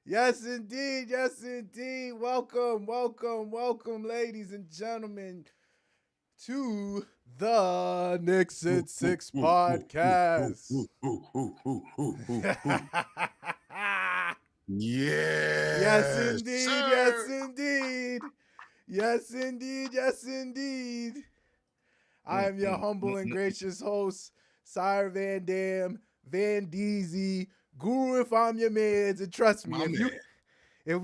Yes, indeed. Yes, indeed. Welcome, welcome, welcome, ladies and gentlemen, to the Knicks at Six podcast. Yes, Yes, indeed. Yes, sir. indeed. Yes, indeed. Yes, indeed. I am your humble and gracious host, Sire Van Dam, Van Deezy, Guru if I'm your man. And trust me, My man. if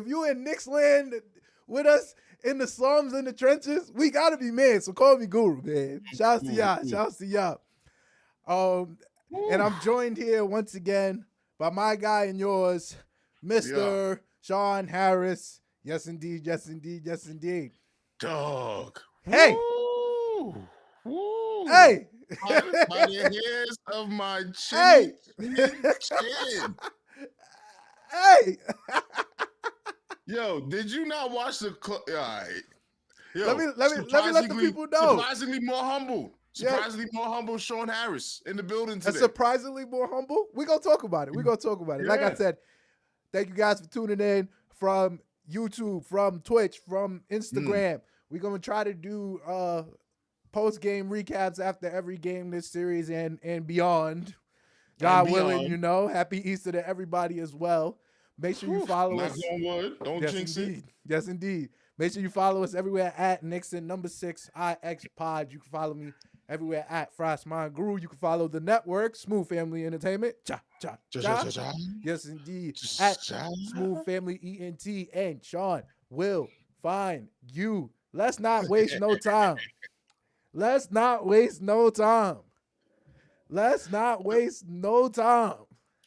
you in Knicks land with us in the slums and the trenches, we gotta be men. So call me Guru, man. Shouts to y'all. Shouts to y'all. And I'm joined here once again by my guy and yours, Yeah, Mr. Sean Harris. Yes, indeed. Yes, indeed. Yes, indeed. dog. Hey, Woo, woo. hey, By the hairs of my hey, chin. hey. Yo, did you not watch the? All right. let Yo, me let the people know. surprisingly more humble. Yeah, Surprisingly more humble. Sean Harris in the building a today. surprisingly more humble. We're gonna talk about it. We're gonna talk about it. Like I Yeah. said, thank you guys for tuning in from YouTube, from Twitch, from Instagram. We're gonna try to do post game recaps after every game this series and beyond. God willing, you know. Happy Easter to everybody as well. Make sure you follow Knock us. on wood. Don't Yes, jinx indeed. it. Yes, indeed. Make sure you follow us everywhere at Nixon #6 IX Pod. You can follow me everywhere at Frost Mind Guru. You can follow the network, Smooth Family Entertainment. Cha, cha, cha. Yes, indeed. At Smooth Family ENT. And Sean will find you. Let's not waste no time. Let's not waste no time. Let's not waste no time.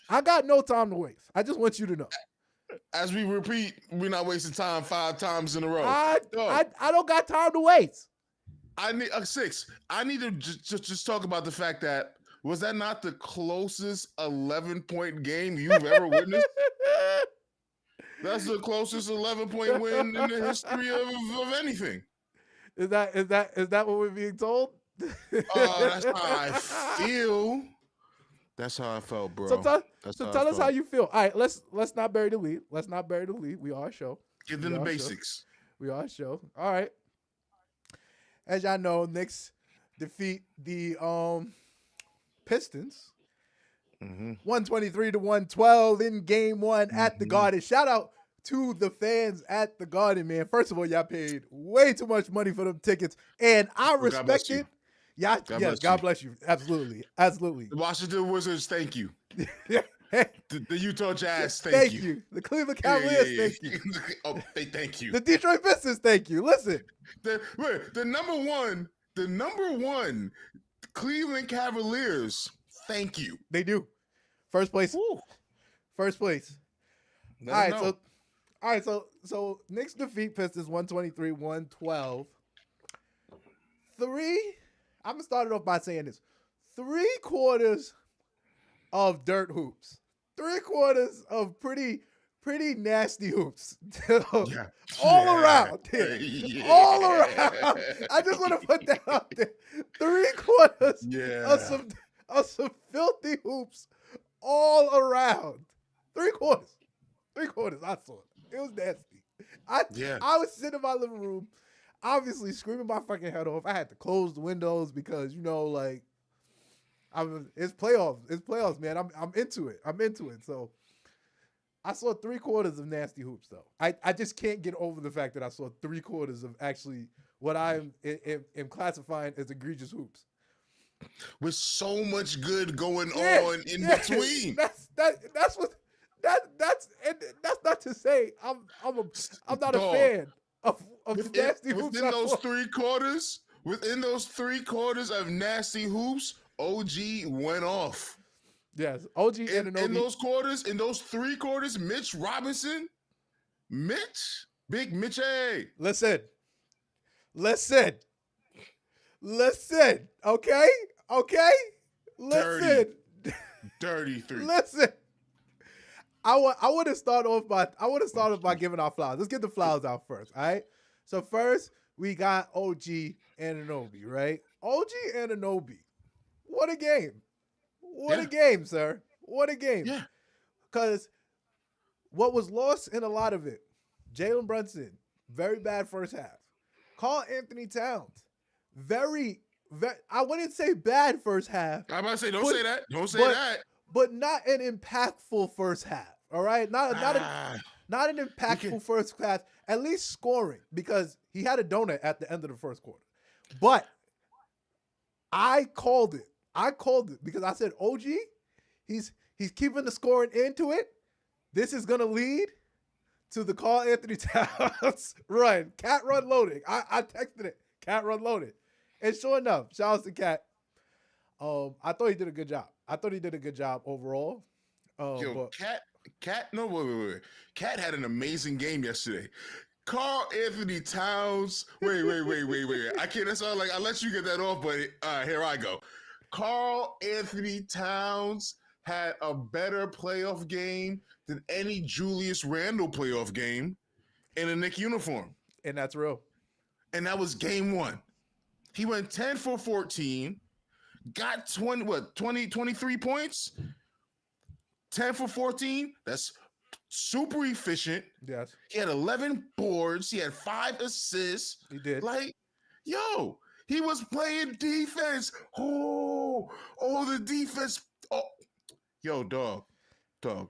I got no time to waste. I just want you to know. As we repeat, we're not wasting time 5 times in a row. I Dog, I don't got time to waste. I need 6. I need to just talk about the fact that was that not the closest 11-point game you've ever witnessed? That's the closest 11-point win in the history of anything. Is that what we're being told? That's how I feel. That's how I felt, bro. So tell us how you feel. All right, let's not bury the lead. Let's not bury the lead. We are a show. Give them the basics. We are a show. All right. As y'all know, Knicks defeat the Pistons 123-112 in game one at the Garden. Shout out to the fans at the Garden, man. First of all, y'all paid way too much money for them tickets, and I respect it. Yeah, God bless you. Absolutely. The Washington Wizards, thank you. Hey, the Utah Jazz, thank you. The Cleveland Cavaliers, thank you. Oh, they thank you. The Detroit Pistons, thank you. Listen, the number one Cleveland Cavaliers, thank you. they do. First place. Woo. First place. All right, so Knicks defeat Pistons 123-112. I'm gonna start it off by saying this: 3/4 of dirt hoops, 3/4 of pretty nasty hoops, all around. All around. I just want to put that out there: 3/4 of some filthy hoops, all around. 3/4. I saw it. It was nasty. I was sitting in my living room, obviously screaming my fucking head off. I had to close the windows because, you know, like, it's playoffs. It's playoffs, man. I'm into it. So I saw 3/4 of nasty hoops, though. I just can't get over the fact that I saw 3/4 of actually what I am classifying as egregious hoops. With so much good going on in between. That's not to say I'm not a fan of the nasty hoops. Within those 3/4 of nasty hoops, OG went off. Yes, OG and in those 3/4, Mitch Robinson, Big Mitch A. Listen. Okay. Listen. Dirty 3. Listen. I want to start off by giving our flowers. Let's get the flowers out first. All right. So first we got OG Anunoby, right? OG Anunoby. What a game. What a game, sir. What a game. Yeah. Because what was lost in a lot of it, Jalen Brunson, very bad first half. Karl Anthony Towns, very, I wouldn't say bad first half. I'm about to say, don't say that. Don't say that. But not an impactful first half. All right, not an impactful first half. At least scoring, because he had a donut at the end of the first quarter. But I called it. Because I said, OG, he's keeping the scoring into it. This is gonna lead to the Karl Anthony Towns run. Cat run loading. I texted it. Cat run loaded. And sure enough, shout out to Cat. I thought he did a good job. Overall. Yo, Cat, no, wait. Cat had an amazing game yesterday. Karl Anthony Towns. Wait. I can't. That's all. Like, I let you get that off, but here I go. Karl Anthony Towns had a better playoff game than any Julius Randle playoff game in a Knicks uniform. And that's real. And that was game 1. He went 10 for 14, got 23 points, 10 for 14. That's super efficient. Yes. He had 11 boards. He had 5 assists. He did. Like, yo, he was playing defense. Oh, the defense. Oh, yo, dog.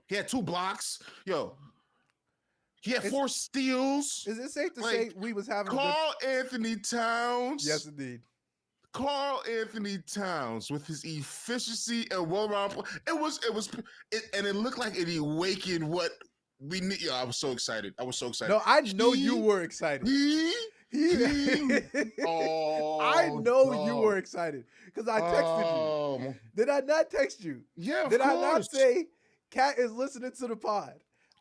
He had 2 blocks. Yo, he had 4 steals. Is it safe to say we was having Karl Anthony Towns? Yes, indeed. Karl Anthony Towns with his efficiency and well-round play. It looked like it awakened what we need. Yo, I was so excited. No, I know you were excited. I know you were excited because I texted you. Did I not text you? Yeah, of Did course. I not say Cat is listening to the pod?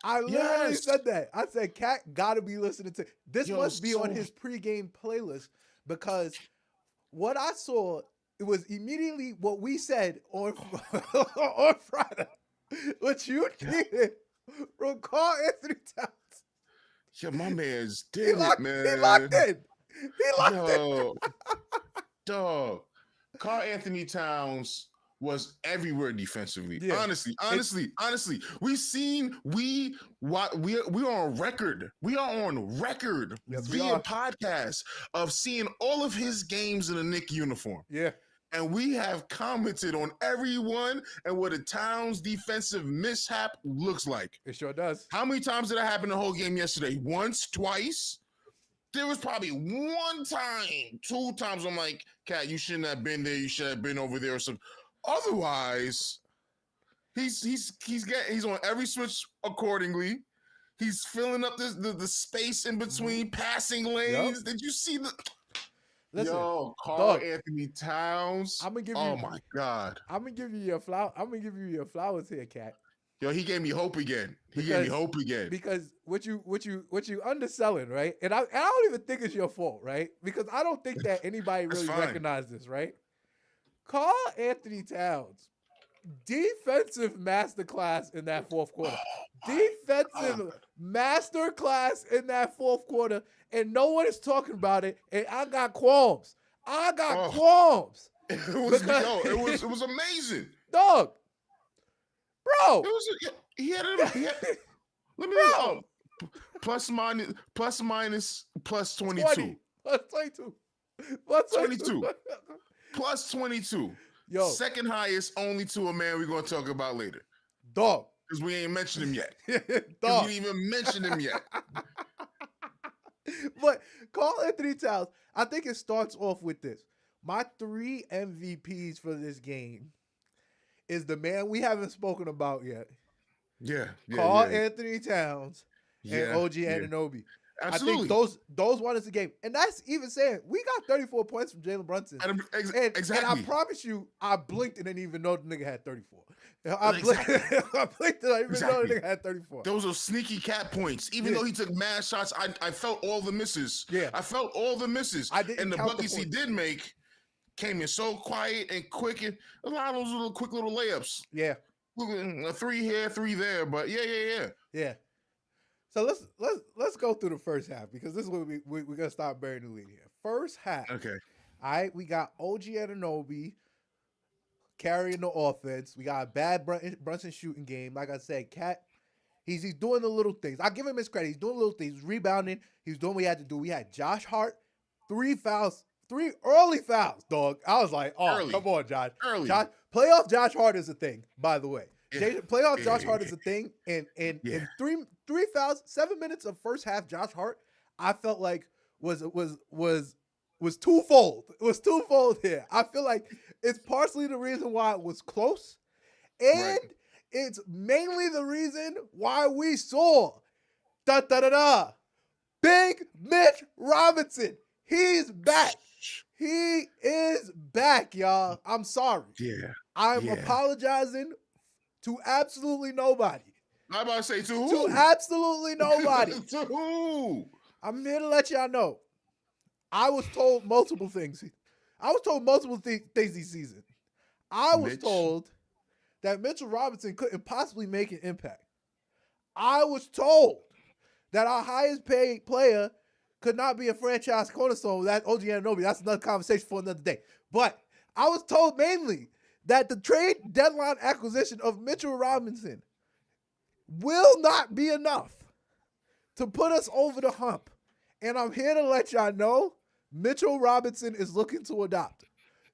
I literally said that. I said Cat got to be listening to this. Must be on his pregame playlist, because what I saw, it was immediately what we said on on Friday. What you did from Karl Anthony Towns. Yeah, my man's did man. He locked in. Dog. Karl Anthony Towns was everywhere defensively. Yeah. Honestly. We are on record. We are on record via podcast of seeing all of his games in a Knicks uniform. Yeah. And we have commented on everyone and what a Towns defensive mishap looks like. It sure does. How many times did that happen the whole game yesterday? Once, twice? There was probably 1 time, 2 times I'm like, Cat, you shouldn't have been there. You should have been over there or something. Otherwise, he's on every switch accordingly. He's filling up the space in between passing lanes. Yep. Did you see the? Listen, yo, Karl Anthony Towns. I'm gonna give you. Oh my God. I'm gonna give you your flower. I'm gonna give you your flowers here, Cat. Yo, he gave me hope again. Because what you underselling, right? And I don't even think it's your fault, right? Because I don't think that anybody really recognized this, right? Karl Anthony Towns, defensive masterclass in that fourth quarter. Defensive masterclass in that fourth quarter, and no one is talking about it. And I got qualms. Qualms. It was amazing, dog. Bro, he had let me know. Plus minus plus 22. Plus 22. Plus 22. Yo. Second highest only to a man we're going to talk about later. Dog. Because we ain't mentioned him yet. Dog. We didn't even mention him yet. But Karl Anthony Towns, I think it starts off with this. My 3 MVPs for this game is the man we haven't spoken about yet. Yeah. Karl Anthony Towns and OG Anunoby. Absolutely. I think those won us the game. And that's even saying we got 34 points from Jalen Brunson. Exactly. And I promise you, I blinked and didn't even know the nigga had 34. I blinked and I didn't even know the nigga had 34. Those are sneaky Cat points. Even though he took mad shots, I felt all the misses. Yeah. I felt all the misses. And the buckets he did make came in so quiet and quick, and a lot of those quick little layups. Yeah. A 3 here, 3 there, but yeah. So let's go through the first half, because this is what we're gonna start burying the lead here. First half. Okay. All right, we got OG Anunoby carrying the offense. We got a bad Brunson shooting game. Like I said, Cat He's doing the little things. I give him his credit. He's doing little things. He's rebounding. He's doing what he had to do. We had Josh Hart, 3 early fouls, dog. I was like, oh, come on, Josh. Playoff Josh Hart is a thing, by the way. Playoff Josh Hart is a thing. And three fouls, 7 minutes of first half Josh Hart, I felt like was twofold. It was twofold here. I feel like it's partially the reason why it was close. And it's mainly the reason why we saw Big Mitch Robinson. He's back. He is back, y'all. I'm sorry. Yeah. I'm apologizing to absolutely nobody. I'm about to say to who? To absolutely nobody. To who? I'm here to let y'all know. I was told multiple things. I was told multiple things this season. I was told that Mitchell Robinson couldn't possibly make an impact. I was told that our highest paid player could not be a franchise cornerstone. That's OG Anunoby. That's another conversation for another day. But I was told mainly that the trade deadline acquisition of Mitchell Robinson will not be enough to put us over the hump. And I'm here to let y'all know Mitchell Robinson is looking to adopt.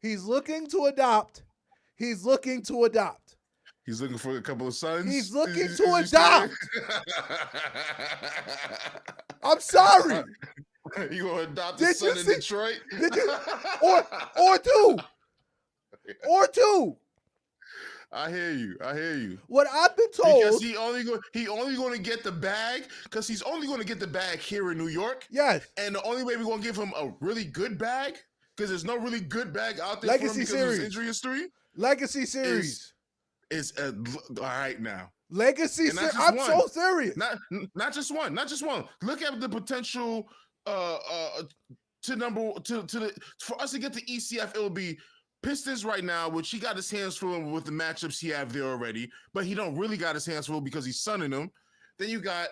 He's looking to adopt. He's looking to adopt. He's looking for a couple of sons. He's looking to adopt. I'm sorry. You gonna adopt a son in Detroit? Did you? Or two. Or two. I hear you. What I've been told, because he only going to get the bag because he's only going to get the bag here in New York. Yes. And the only way we're going to give him a really good bag, because there's no really good bag out there Legacy for him because series. of his injury history. Legacy series. Is all right now. Legacy series. I'm so serious. Not just one. Look at the potential for us to get the ECF. It'll be Pistons right now, which he got his hands full with the matchups he have there already, but he don't really got his hands full because he's sunning them. Then you got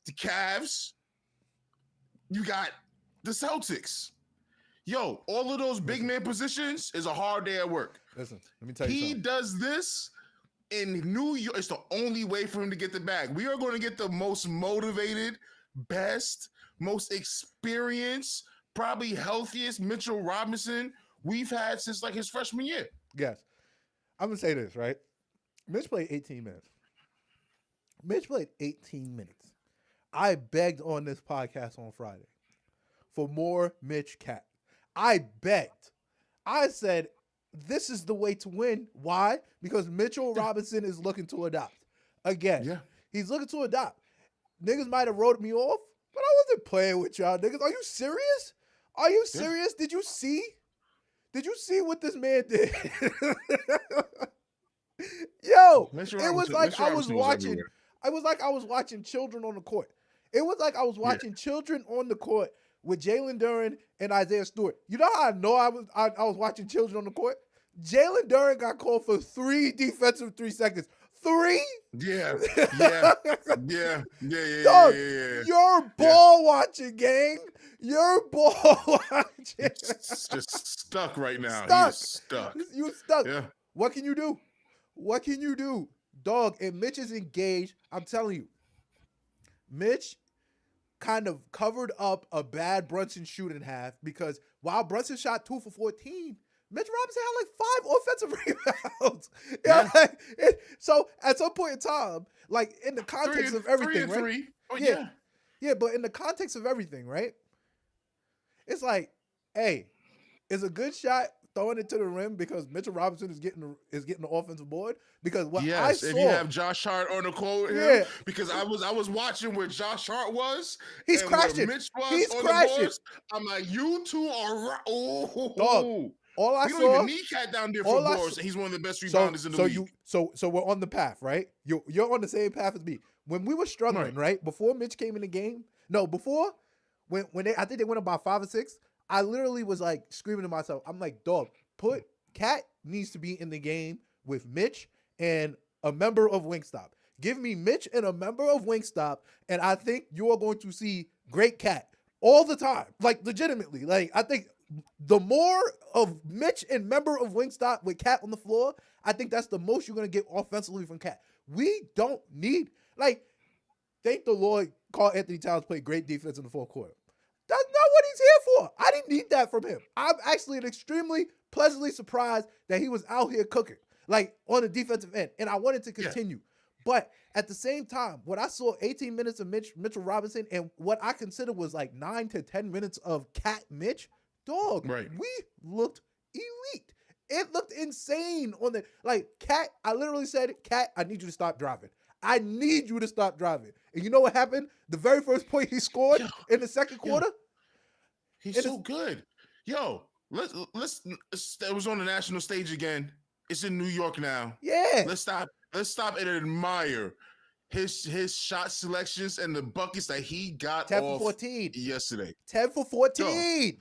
the Cavs. You got the Celtics. Yo, all of those big man positions is a hard day at work. Listen, let me tell you something. He does this in New York. It's the only way for him to get the bag. We are going to get the most motivated, best, most experienced, probably healthiest Mitchell Robinson we've had since like his freshman year. Yes. I'm going to say this, right? Mitch played 18 minutes. I begged on this podcast on Friday for more Mitch Cat. I begged. I said, this is the way to win. Why? Because Mitchell Robinson is looking to adopt. Again, he's looking to adopt. Niggas might have wrote me off, but I wasn't playing with y'all niggas. Are you serious? Are you serious? Did you see what this man did? Yo, it was like I was watching. It was like I was watching children on the court. It was like I was watching children on the court with Jalen Duren and Isaiah Stewart. You know how I know I was watching children on the court? Jalen Duren got called for 3 defensive 3 seconds. 3? Yeah. Dog, you're ball watching, gang. You're ball watching. It's just stuck right now. He's stuck. You stuck. Yeah. What can you do? Dog, and Mitch is engaged. I'm telling you. Mitch kind of covered up a bad Brunson shooting half because while Brunson shot 2 for 14, Mitch Robinson had like 5 offensive rebounds. So at some point in time, like in the context of everything, right? Oh, yeah, but in the context of everything, right? It's like, hey, it's a good shot throwing it to the rim because Mitchell Robinson is getting the offensive board. Because what I saw, if you have Josh Hart on the court with him, because I was watching where Josh Hart was, he's crashing. Mitch was he's on crashing. The boards, I'm like, you two are dog. All I saw, saw, don't even need Cat down there for boards. He's one of the best rebounders in the league. So we're on the path, right? You're on the same path as me. When we were struggling, right? Before Mitch came in the game, when I think they went up by 5 or 6, I literally was like screaming to myself. I'm like, dog, Cat needs to be in the game with Mitch and a member of Wingstop. Give me Mitch and a member of Wingstop, and I think you are going to see great Cat all the time. Like, legitimately. Like, I think the more of Mitch and member of Wingstop with Cat on the floor, I think that's the most you're going to get offensively from Cat. We don't need, like, thank the Lord, Karl Anthony Towns played great defense in the fourth quarter. That's not what he's here for. I didn't need that from him. I'm actually extremely pleasantly surprised that he was out here cooking, like on the defensive end, and I wanted to continue. But at the same time, when I saw 18 minutes of Mitchell Robinson and what I consider was like 9 to 10 minutes of Cat Mitch, we looked elite. It looked insane on the, like, Cat, I literally said, Cat, I need you to stop driving. I need you to stop driving. And you know what happened? The very first point he scored in the second quarter. He's so good. Yo, let's that was on the national stage again. It's in New York now. Yeah. Let's stop and admire his shot selections and the buckets that he got 10 off for 14 yesterday. 10 for 14. Yo,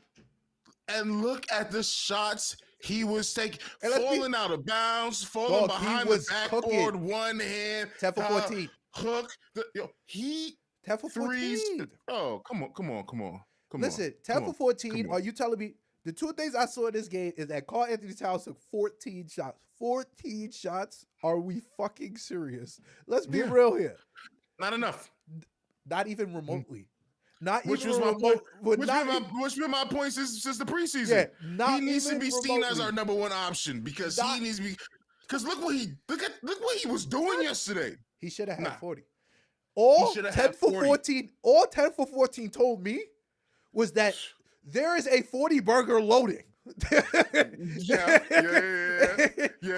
and look at the shots he was taking, falling out of bounds, falling behind the backboard, one hand, 10 for 14. Hook. 10 for 14. Oh, come on. Listen, 10 for 14. Are you telling me the two things I saw in this game is that Karl Anthony Towns took 14 shots? 14 shots? Are we fucking serious? Let's be real here. Not enough. Not even remotely. Which was my point. Which been my point since the preseason. Yeah, he needs to be seen as our number one option because he needs to be. Because look what he was doing yesterday. He should have had 40. All 10 for 14. All 10 for 14 told me was that there is a 40 burger loading. Yeah.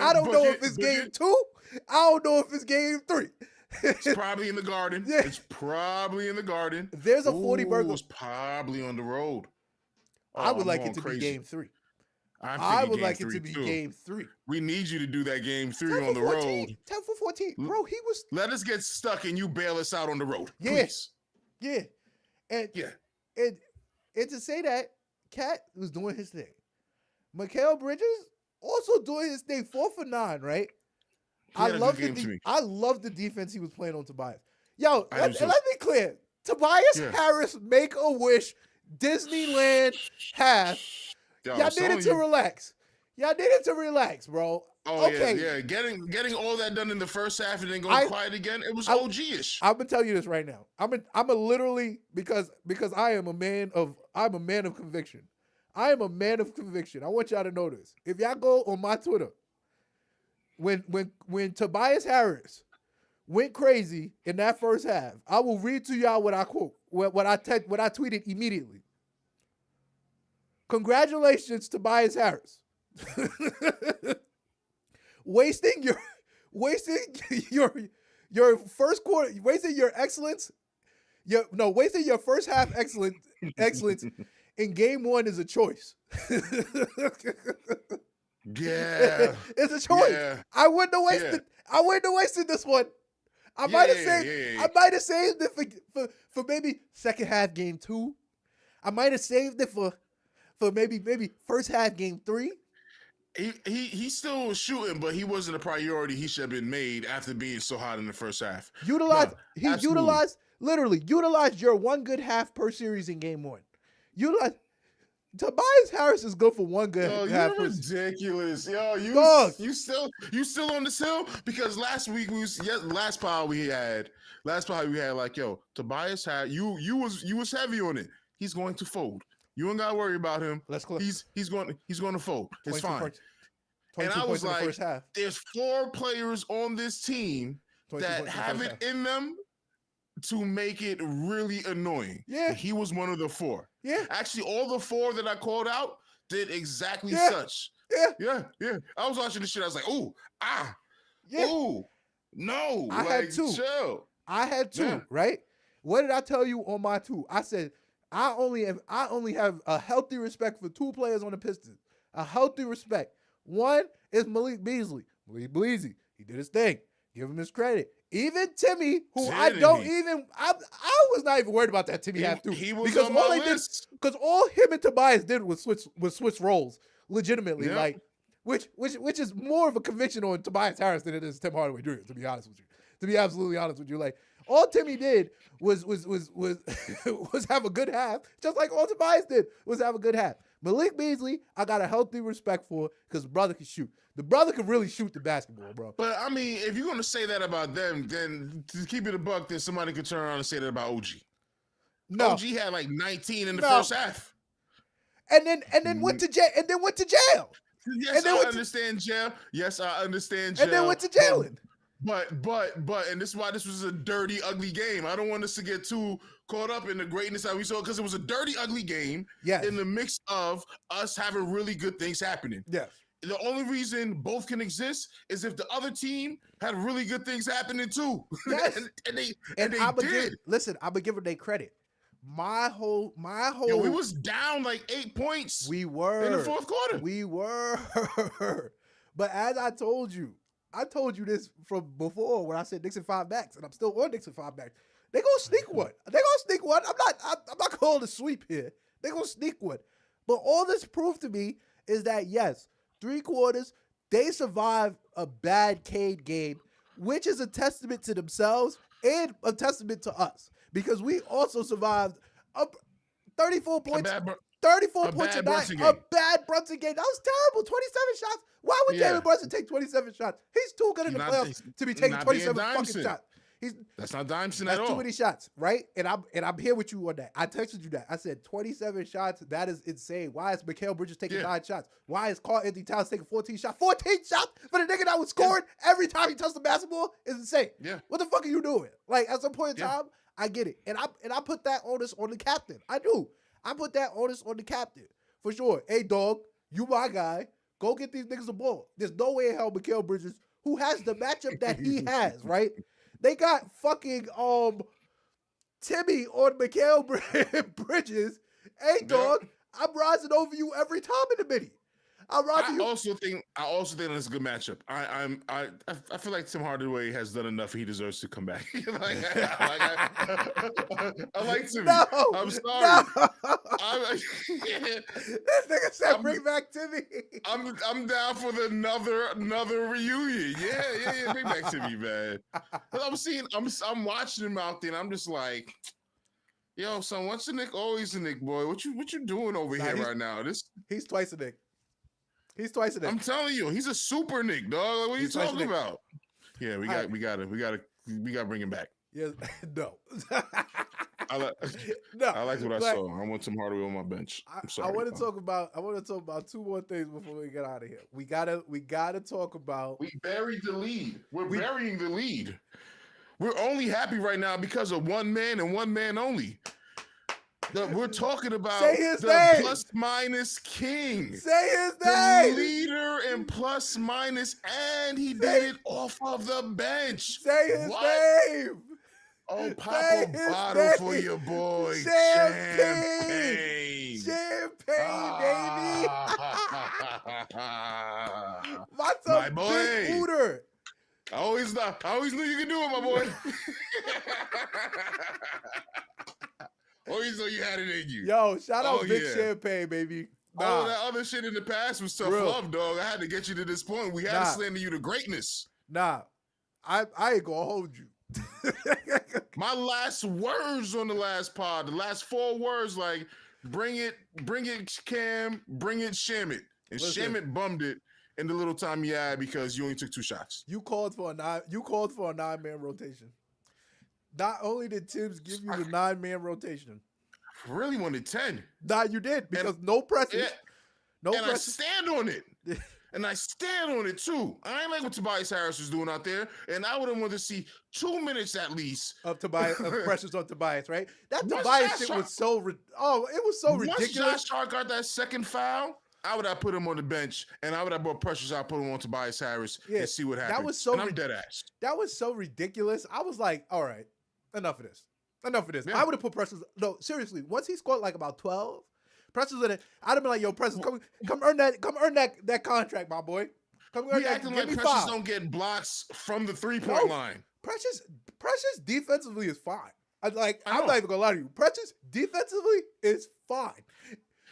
I don't know if it's game 2. I don't know if it's game 3. It's probably in the Garden. Yeah. It's probably in the Garden. There's a 40 burger. It's probably on the road. I would like it to be game 3. I would like it to be game 3. We need you to do that game 3 on the road. 10 for 14. Bro, he was. Let us get stuck and you bail us out on the road. Yes. Please. Yeah. And to say that, Cat was doing his thing. Mikal Bridges also doing his thing. 4 for 9, right? I love the defense he was playing on Tobias. Yo, let me be clear. Tobias Harris Make-A-Wish Disneyland half. Y'all needed to relax. Bro. Oh, okay. Yeah. Getting all that done in the first half and then going quiet again, it was OG-ish. I'm gonna tell you this right now. I'm a literally because I'm a man of conviction. I am a man of conviction. I want y'all to know this. If y'all go on my Twitter, when Tobias Harris went crazy in that first half, I will read to y'all what I quote, what I tweeted immediately. Congratulations, Tobias Harris. wasting your first quarter, wasting your excellence. Wasting your first half excellence in game 1 is a choice. Yeah, it's a choice. Yeah. I wouldn't have wasted this one. I might have saved it for maybe second half game 2. I might have saved it for maybe first half game 3. He still was shooting, but he wasn't a priority. He should have been made after being so hot in the first half. Utilized your one good half per series in game 1. Tobias Harris is good for one good half. You're ridiculous. Yo, you still on this hill? Because last pod we had like, yo, Tobias had you was heavy on it. He's going to fold. You ain't gotta worry about him. He's going to fold. It's fine. And I was like, there's 4 players on this team that have it in them to make it really annoying. Yeah. And he was one of the 4. Yeah. Actually, all the 4 that I called out did exactly such. Yeah. Yeah. I was watching this shit. I was like, ooh, no. I had 2. Chill. I had 2, right? What did I tell you on my 2? I said, I only have a healthy respect for 2 players on the Pistons. A healthy respect. One is Malik Beasley. Malik Beasley. He did his thing. Give him his credit. Even Timmy, I was not even worried about that Timmy half too. He was on my list. Because all him and Tobias did was switch roles, legitimately. Like, which is more of a conviction on Tobias Harris than it is Tim Hardaway Jr., to be honest with you. To be absolutely honest with you. Like, all Timmy did was have a good half, just like all Tobias did was have a good half. Malik Beasley, I got a healthy respect for because the brother can shoot. The brother can really shoot the basketball, bro. But I mean, if you're gonna say that about them, then to keep it a buck, then somebody could turn around and say that about OG. No. OG had like 19 in the first half. And then went to jail. And then went to jail. Yes, I understand jail. Yes, I understand jail. And then went to jailing. But, and this is why this was a dirty, ugly game. I don't want us to get too caught up in the greatness that we saw because it was a dirty, ugly game in the mix of us having really good things happening. Yes. The only reason both can exist is if the other team had really good things happening too. Yes. and they did. Listen, I've been giving they credit. My whole. Yo, we was down like 8 points. We were in the fourth quarter. We were, but as I told you this from before when I said Knicks and 5 backs, and I'm still on Knicks and 5 backs. They gonna sneak one. I'm not calling a sweep here. They gonna sneak one. But all this proved to me is that yes, 3 quarters they survived a bad Cade game, which is a testament to themselves and a testament to us. Because we also survived 34 points. 34 points a night. A bad Brunson game. That was terrible. 27 shots. Why would Jalen Brunson take 27 shots? He's too good in the playoffs to be taking 27 fucking shots. That's not Dimeson at all. That's too many shots, right? And I'm here with you on that. I texted you that. I said 27 shots. That is insane. Why is Mikal Bridges taking 9 shots? Why is Karl Anthony Towns taking 14 shots? 14 shots for the nigga that was scoring every time he touched the basketball is insane. Yeah. What the fuck are you doing? Like at some point in time, I get it. And I put that onus on the captain. I do. I put that onus on the captain. For sure. Hey, dog, you my guy. Go get these niggas the ball. There's no way in hell Mikal Bridges, who has the matchup that he has, right? They got fucking Timmy on Mikal Bridges. Hey, dog, I'm rising over you every time in the mini. I also think that's a good matchup. I feel like Tim Hardaway has done enough. He deserves to come back. I like Timmy. No, I'm sorry. No. This nigga said, "Bring back Timmy." I'm down for another reunion. Yeah. Bring back Timmy, man. I'm watching him out there, and I'm just like, yo, son, what's a Nick? Always a Nick boy. What you doing over here right now? He's twice a Nick. He's twice a Nick. I'm telling you, he's a super Nick, dog. Like, what are you talking about? Yeah, we gotta bring him back. Yeah, no. I like what I saw. I want Tim Hardaway on my bench. I'm sorry. I want to talk about 2 more things before we get out of here. We gotta talk about. We buried the lead. We're burying the lead. We're only happy right now because of one man and one man only. We're talking about the plus minus king. Say his name. The leader in plus minus, and he did it off of the bench. Say his name. Oh, pop a bottle for your boy. Champagne. Champagne, baby. My boy. Big Hooter. I always knew you could do it, my boy. Always know you had it in you. Yo, shout out Big Champagne, baby. All that other shit in the past was tough love, dog. I had to get you to this point. We had to slander you to greatness. Nah, I ain't gonna hold you. My last words on the last pod, the last 4 words, like, bring it, Cam, bring it, Shamit. And Shamit bummed it in the little time he had because you only took 2 shots. You called for a 9-man rotation. Not only did Tibbs give you the 9-man rotation, I really wanted 10. Nah, you did because no pressure. I stand on it. And I stand on it too. I ain't like what Tobias Harris was doing out there, and I would have wanted to see 2 minutes at least of pressures on Tobias. Right? That Tobias shit was so it was so ridiculous. Once Josh Hart got that second foul, I would have put him on the bench, and I would have brought pressures out, put him on Tobias Harris, and see what happens. That was so I'm dead ass. That was so ridiculous. I was like, all right, enough of this. Yeah. I would have put pressures. No, seriously. Once he scored like about 12 pressures in it, I'd have been like, yo, pressures, come earn that contract, my boy. Come earn that. Acting like pressures don't get blocks from the 3-point line. Precious defensively is fine. I'm not even gonna lie to you. Precious defensively is fine.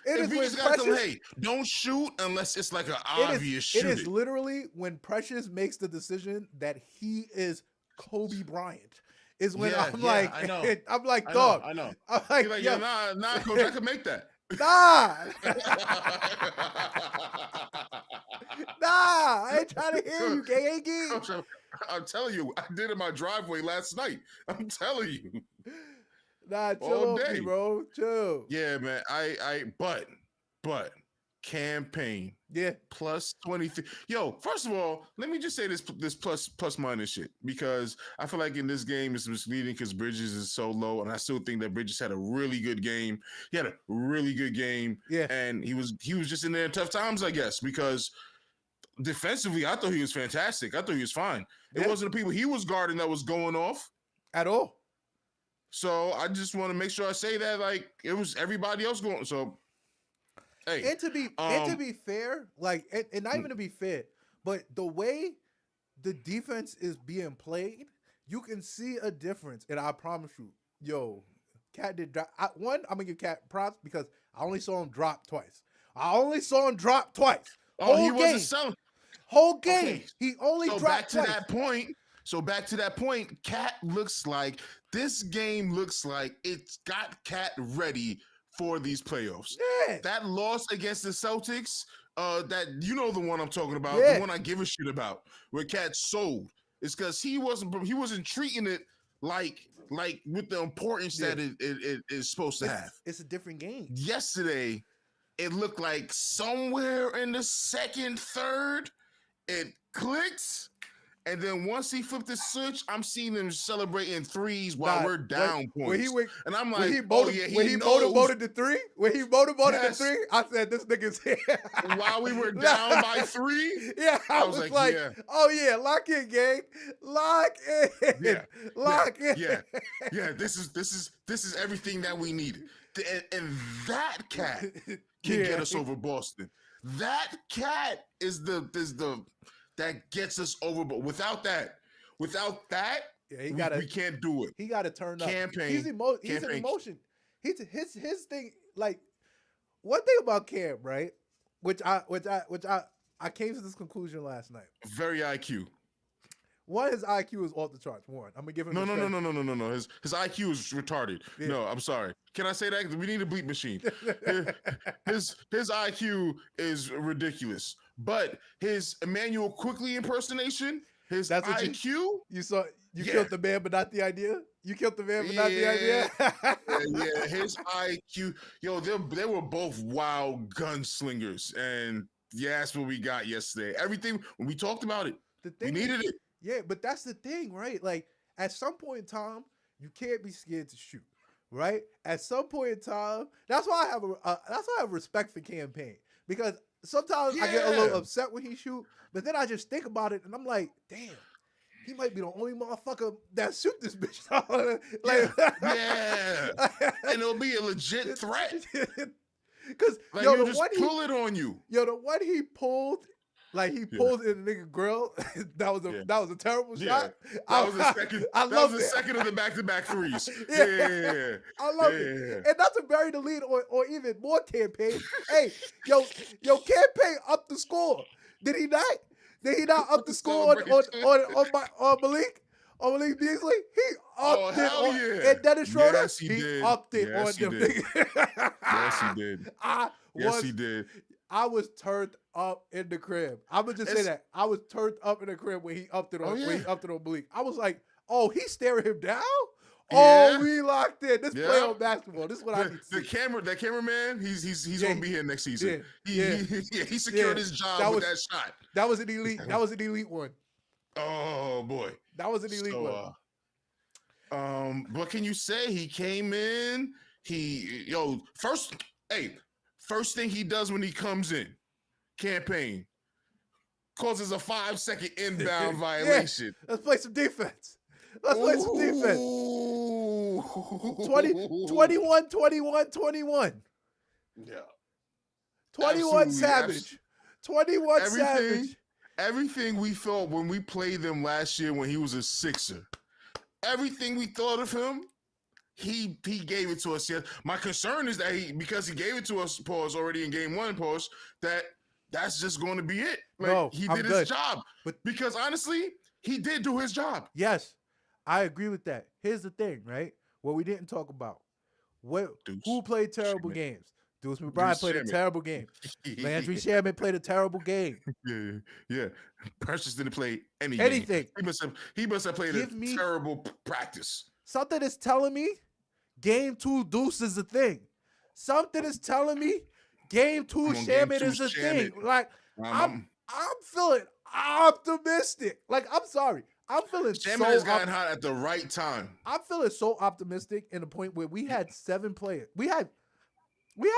If you just got to hey, don't shoot unless it's like an obvious shooting. It is literally when Precious makes the decision that he is Kobe Bryant. Is when I'm like, I know. I'm like, dog. I know. I'm like, nah, coach, I can make that. Nah. Nah, I ain't trying to hear you, Gay. I'm telling you, I did it in my driveway last night. I'm telling you. Nah, chill All off day. me, bro. Chill. Yeah, man. But campaign. Yeah. Plus 23. Yo, first of all, let me just say this plus minus shit, because I feel like in this game it's misleading because Bridges is so low, and I still think that Bridges had a really good game. He had a really good game. Yeah. And he was just in there in tough times, I guess, because defensively, I thought he was fantastic. I thought he was fine. Yeah. It wasn't the people he was guarding that was going off at all. So I just want to make sure I say that, like, it was everybody else going. So, hey, and to be fair, like, and not even to be fair, but the way the defense is being played, you can see a difference. And I promise you, yo, Cat did drop. I'm gonna give Cat props because I only saw him drop twice. Oh, he wasn't selling. Whole game. Okay. He only dropped back to twice. that point. So back to that point, Cat looks like this game looks like it's got Cat ready for these playoffs. Yeah. That loss against the Celtics, that the one I'm talking about, the one I give a shit about, where Cat sold, is because he wasn't treating it like with the importance that it is supposed to have. It's a different game. Yesterday, it looked like somewhere in the second, third, it clicks. And then once he flipped the switch, I'm seeing him celebrating threes while we're down points. And I'm like, when he motivated the three, the three, I said, this nigga's here. While we were down by 3? Yeah, I was like, oh yeah, lock in, gang. Lock in. Lock in. Yeah, this is everything that we needed. And that Cat can get us over Boston. That Cat is the that gets us over, but without that, we can't do it. He got to turn up. Campaign. He's an emotion. His thing. Like, one thing about Cam, right? Which I came to this conclusion last night. Very IQ. One, his IQ is off the charts. One, I'm gonna give him. No. His IQ is retarded. Yeah. No, I'm sorry. Can I say that? We need a bleep machine. his IQ is ridiculous. But his Emmanuel Quickly impersonation, his IQ. You killed the man, but not the idea. You killed the man, but not the idea. Yeah, his IQ. Yo, they were both wild gunslingers, and that's what we got yesterday. Everything when we talked about it, we needed it. Yeah, but that's the thing, right? Like, at some point in time, you can't be scared to shoot, right? At some point in time, that's why I have respect for Campaign, because sometimes I get a little upset when he shoot, but then I just think about it and I'm like, damn, he might be the only motherfucker that shoot this bitch. And it'll be a legit threat. Because you just pull it on you. The one he pulled. Like, he pulled in the nigga grill. That was a terrible shot. That was the second of the back-to-back threes. Yeah. I love it. And not to bury the lead or even more Campaign. Hey, yo, Campaign up the score. Did he not? Did he not up the score on Malik? On Malik Beasley? He upped it on and Dennis Schroeder. Yes, he did. Upped it on them niggas. Yes, he did. He did. I was turned up in the crib. I'm gonna just say that. I was turned up in the crib when he upped it on when he upped it on Malik. I was like, oh, he's staring him down? Oh, we locked in. This playoff basketball. This is what I need to see. The cameraman, he's gonna be here next season. He secured his job with that shot. That was an elite. That was an elite one. Oh boy. That was an elite one. What can you say? He came in. First thing he does when he comes in, Campaign, causes a 5-second inbound violation. Let's play some defense. Let's play some defense. 21. Yeah. 21 Savage. 21 Savage. Everything we thought when we played them last year when he was a Sixer, everything we thought of him, he gave it to us. Yeah. My concern is that because he gave it to us, already in game 1, that's just going to be it. He did his job. But because honestly, he did do his job. Yes, I agree with that. Here's the thing, right? What we didn't talk about. Who played terrible games? Deuce McBride played a terrible game. Landry Shamet played a terrible game. Yeah. Precious didn't play anything. Game. He must have played terrible practice. Something is telling me game 2 Deuce is a thing. Something is telling me game 2 Shamet is a thing. Like I'm feeling optimistic. Like I'm sorry. I'm feeling Shamet has gotten hot at the right time. I'm feeling so optimistic in the point where we had 7 players. We had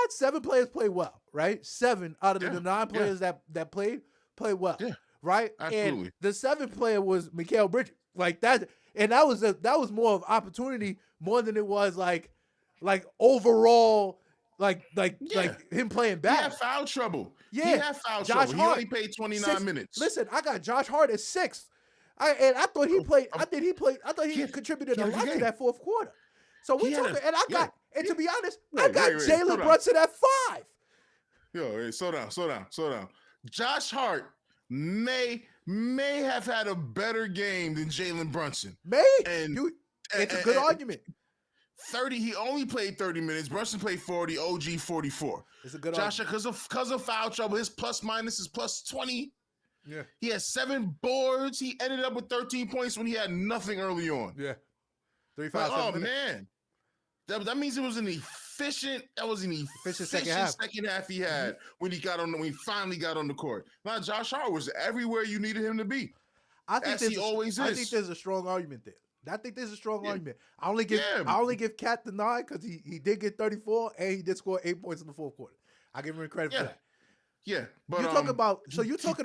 7 players play well, right? 7 out of the 9 players that played well, right? Absolutely. And the 7th player was Mikal Bridges, like that, and that was more of opportunity more than it was like overall like him playing bad. He had foul trouble. Yeah, he had foul trouble. He only played 29 minutes. Listen, I got Josh Hart at 6th. I thought he played. I thought he contributed a lot to that 4th quarter. So we talking, and I got, and to be honest, I got Jalen Brunson at 5. Yo, slow down. Josh Hart may have had a better game than Jalen Brunson. It's a good argument. 30. He only played 30 minutes. Brunson played 40. OG 44. It's a good Josh, because of foul trouble, his plus minus is plus 20. Yeah. He had 7 boards. He ended up with 13 points when he had nothing early on. Yeah. 35. Oh man, that means it was an efficient. That was an efficient second half he had when he finally got on the court. Now Josh Hart was everywhere you needed him to be. I think there's a strong argument there. I think there's a strong argument. I only give Cat the 9 because he did get 34 and he did score 8 points in the 4th quarter. I give him credit for that. Yeah, but you talk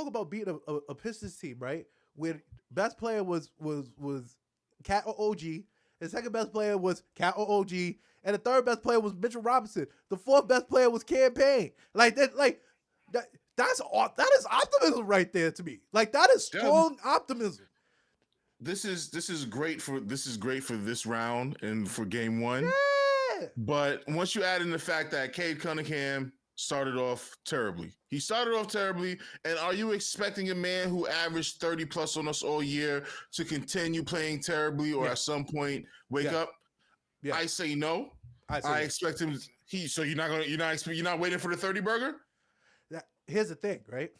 about beating a Pistons team, right? Where best player was Cat or OG. The second best player was Cat or OG, and the third best player was Mitchell Robinson. The 4th best player was Campaign. That is optimism right there to me. Like that is strong optimism. This is great for this round and for game 1. Yeah. But once you add in the fact that Cade Cunningham started off terribly. He started off terribly, and are you expecting a man who averaged 30 plus on us all year to continue playing terribly or at some point wake up? Yeah. I say no. I expect him. So you're not waiting for the 30 burger? Here's the thing, right?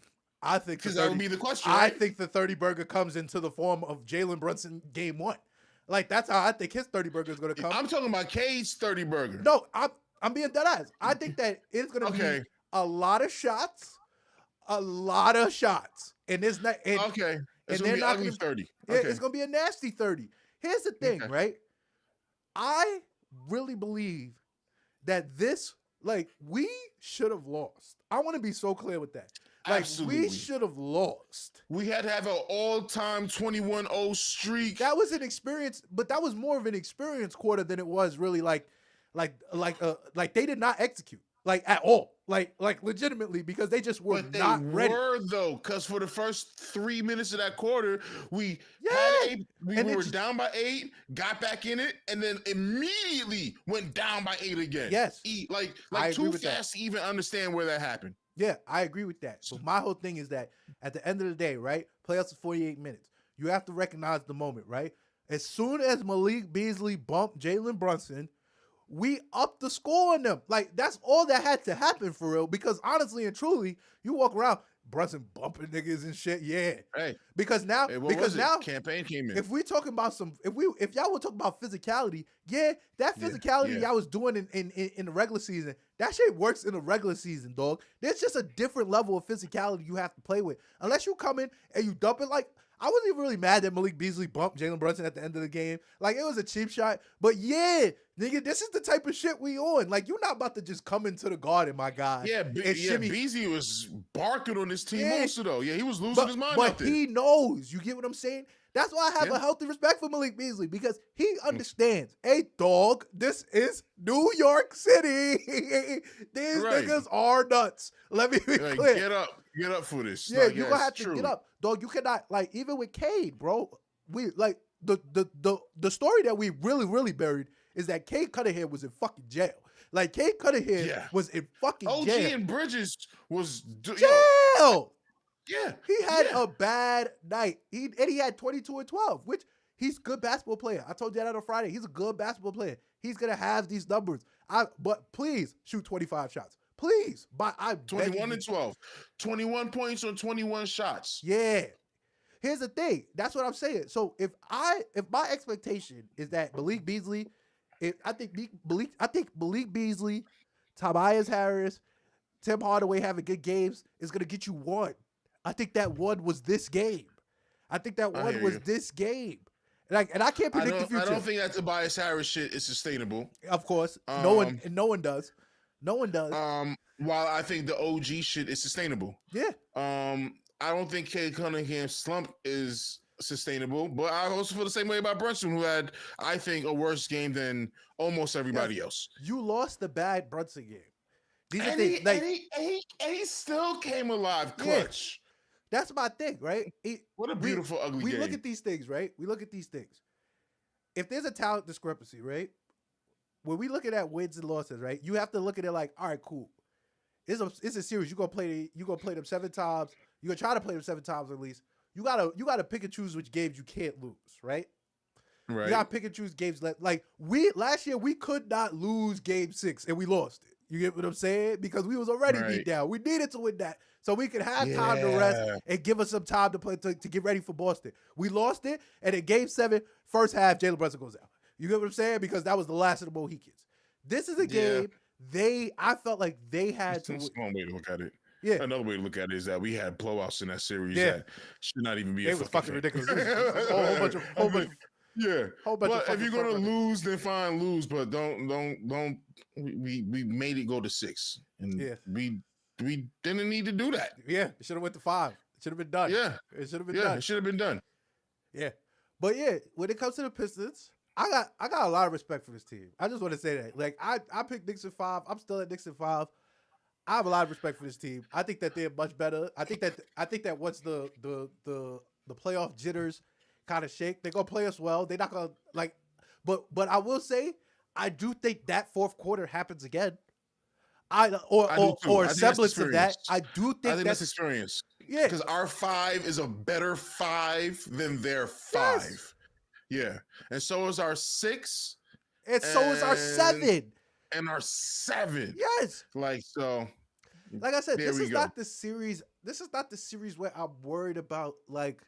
I think because that would be the question. Right? I think the 30 burger comes into the form of Jalen Brunson game 1. Like that's how I think his 30 burger is going to come. I'm talking about Cade's 30 burger. No, I'm being dead ass. I think that it's going to be a lot of shots, and there's not. It's going to be ugly 30. It's going to be a nasty 30. Here's the thing, right? I really believe that we should have lost. I want to be so clear with that. Absolutely. We should have lost. We had to have an all-time 21-0 streak. That was an experience, but that was more of an experience quarter than it was really like they did not execute at all. Like legitimately because they just were not ready. They were though, because for the first 3 minutes of that quarter, we were down by 8, got back in it, and then immediately went down by 8 again. Yes. Like too fast to even understand where that happened. Yeah, I agree with that. So my whole thing is that at the end of the day, right? Playoffs are 48 minutes. You have to recognize the moment, right? As soon as Malik Beasley bumped Jalen Brunson, we upped the score on them. Like, that's all that had to happen for real. Because honestly and truly, you walk around, Brunson bumping niggas and shit. Yeah. Hey. Because now Campaign came in. If we talking about if y'all were talking about physicality, that physicality y'all was doing in the regular season, that shit works in the regular season, dog. There's just a different level of physicality you have to play with. Unless you come in and you dump it I wasn't even really mad that Malik Beasley bumped Jalen Brunson at the end of the game. Like, it was a cheap shot. But yeah, nigga, this is the type of shit we on. Like, you're not about to just come into the Garden, my guy. Yeah, Beasley was barking on his team also, though. Yeah, he was losing his mind out there. But he knows. You get what I'm saying? That's why I have a healthy respect for Malik Beasley, because he understands. Hey, dog, this is New York City. These niggas are nuts. Let me be clear. Get up for this. Yeah, you're gonna have to get up. Dog, you cannot, even with Cade, bro, we the story that we really, really buried is that Cade Cunningham was in fucking jail. Like, Cade Cunningham was in fucking jail. OG and Bridges was jail. Yeah. He had a bad night. He had 22 and 12, which He's a good basketball player. I told you that on Friday. He's a good basketball player. He's gonna have these numbers. But please shoot 25 shots. Please. But I 21 and 12. 21 points on 21 shots. Yeah. Here's the thing. That's what I'm saying. So if my expectation is that Malik Beasley, I think Malik Beasley, Tobias Harris, Tim Hardaway having good games is gonna get you one. I think that one was this game. This game. And I can't predict the future. I don't think that Tobias Harris shit is sustainable. Of course. No one does. While I think the OG shit is sustainable. Yeah. I don't think Cade Cunningham's slump is sustainable, but I also feel the same way about Brunson, who had, I think, a worse game than almost everybody else. You lost the bad Brunson game. He still came alive clutch. Yeah, that's my thing, right? What a beautiful, ugly game. We look at these things, right? If there's a talent discrepancy, right? When we look at wins and losses, right? You have to look at it like, all right, cool. It's a series. You're gonna play them 7 times. You're gonna try to play them 7 times at least. You gotta pick and choose which games you can't lose, right? Right. You gotta pick and choose games. Like last year, we could not lose Game 6 and we lost it. You get what I'm saying? Because we was already beat down. We needed to win that so we could have time to rest and give us some time to play to get ready for Boston. We lost it, and in Game 7, first half, Jalen Brunson goes out. You get what I'm saying? Because that was the last of the Mohicans. This is a game I felt like they had to. That's one way to look at it. Yeah. Another way to look at it is that we had blowouts in that series that should not even be. It was fucking ridiculous. Whole bunch of yeah. But if you're gonna lose, then fine, lose. But don't. We made it go to 6, and we didn't need to do that. Yeah, it should have went to 5. It should have been done. Yeah, it should have been done. It should have been done. Yeah, but when it comes to the Pistons, I got a lot of respect for this team. I just want to say that. Like I picked Knicks at 5. I'm still at Knicks at 5. I have a lot of respect for this team. I think that they're much better. I think that once the playoff jitters kind of shake, they're gonna play us well. They're not gonna but I will say I do think that fourth quarter happens again. Or a semblance of that. I think that's experience. Yeah, because our 5 is a better 5 than their 5. Yes. Yeah, and so is our 6, and so is our 7. And our 7. Yes. Like I said, this is not the series. This is not the series where I'm worried about like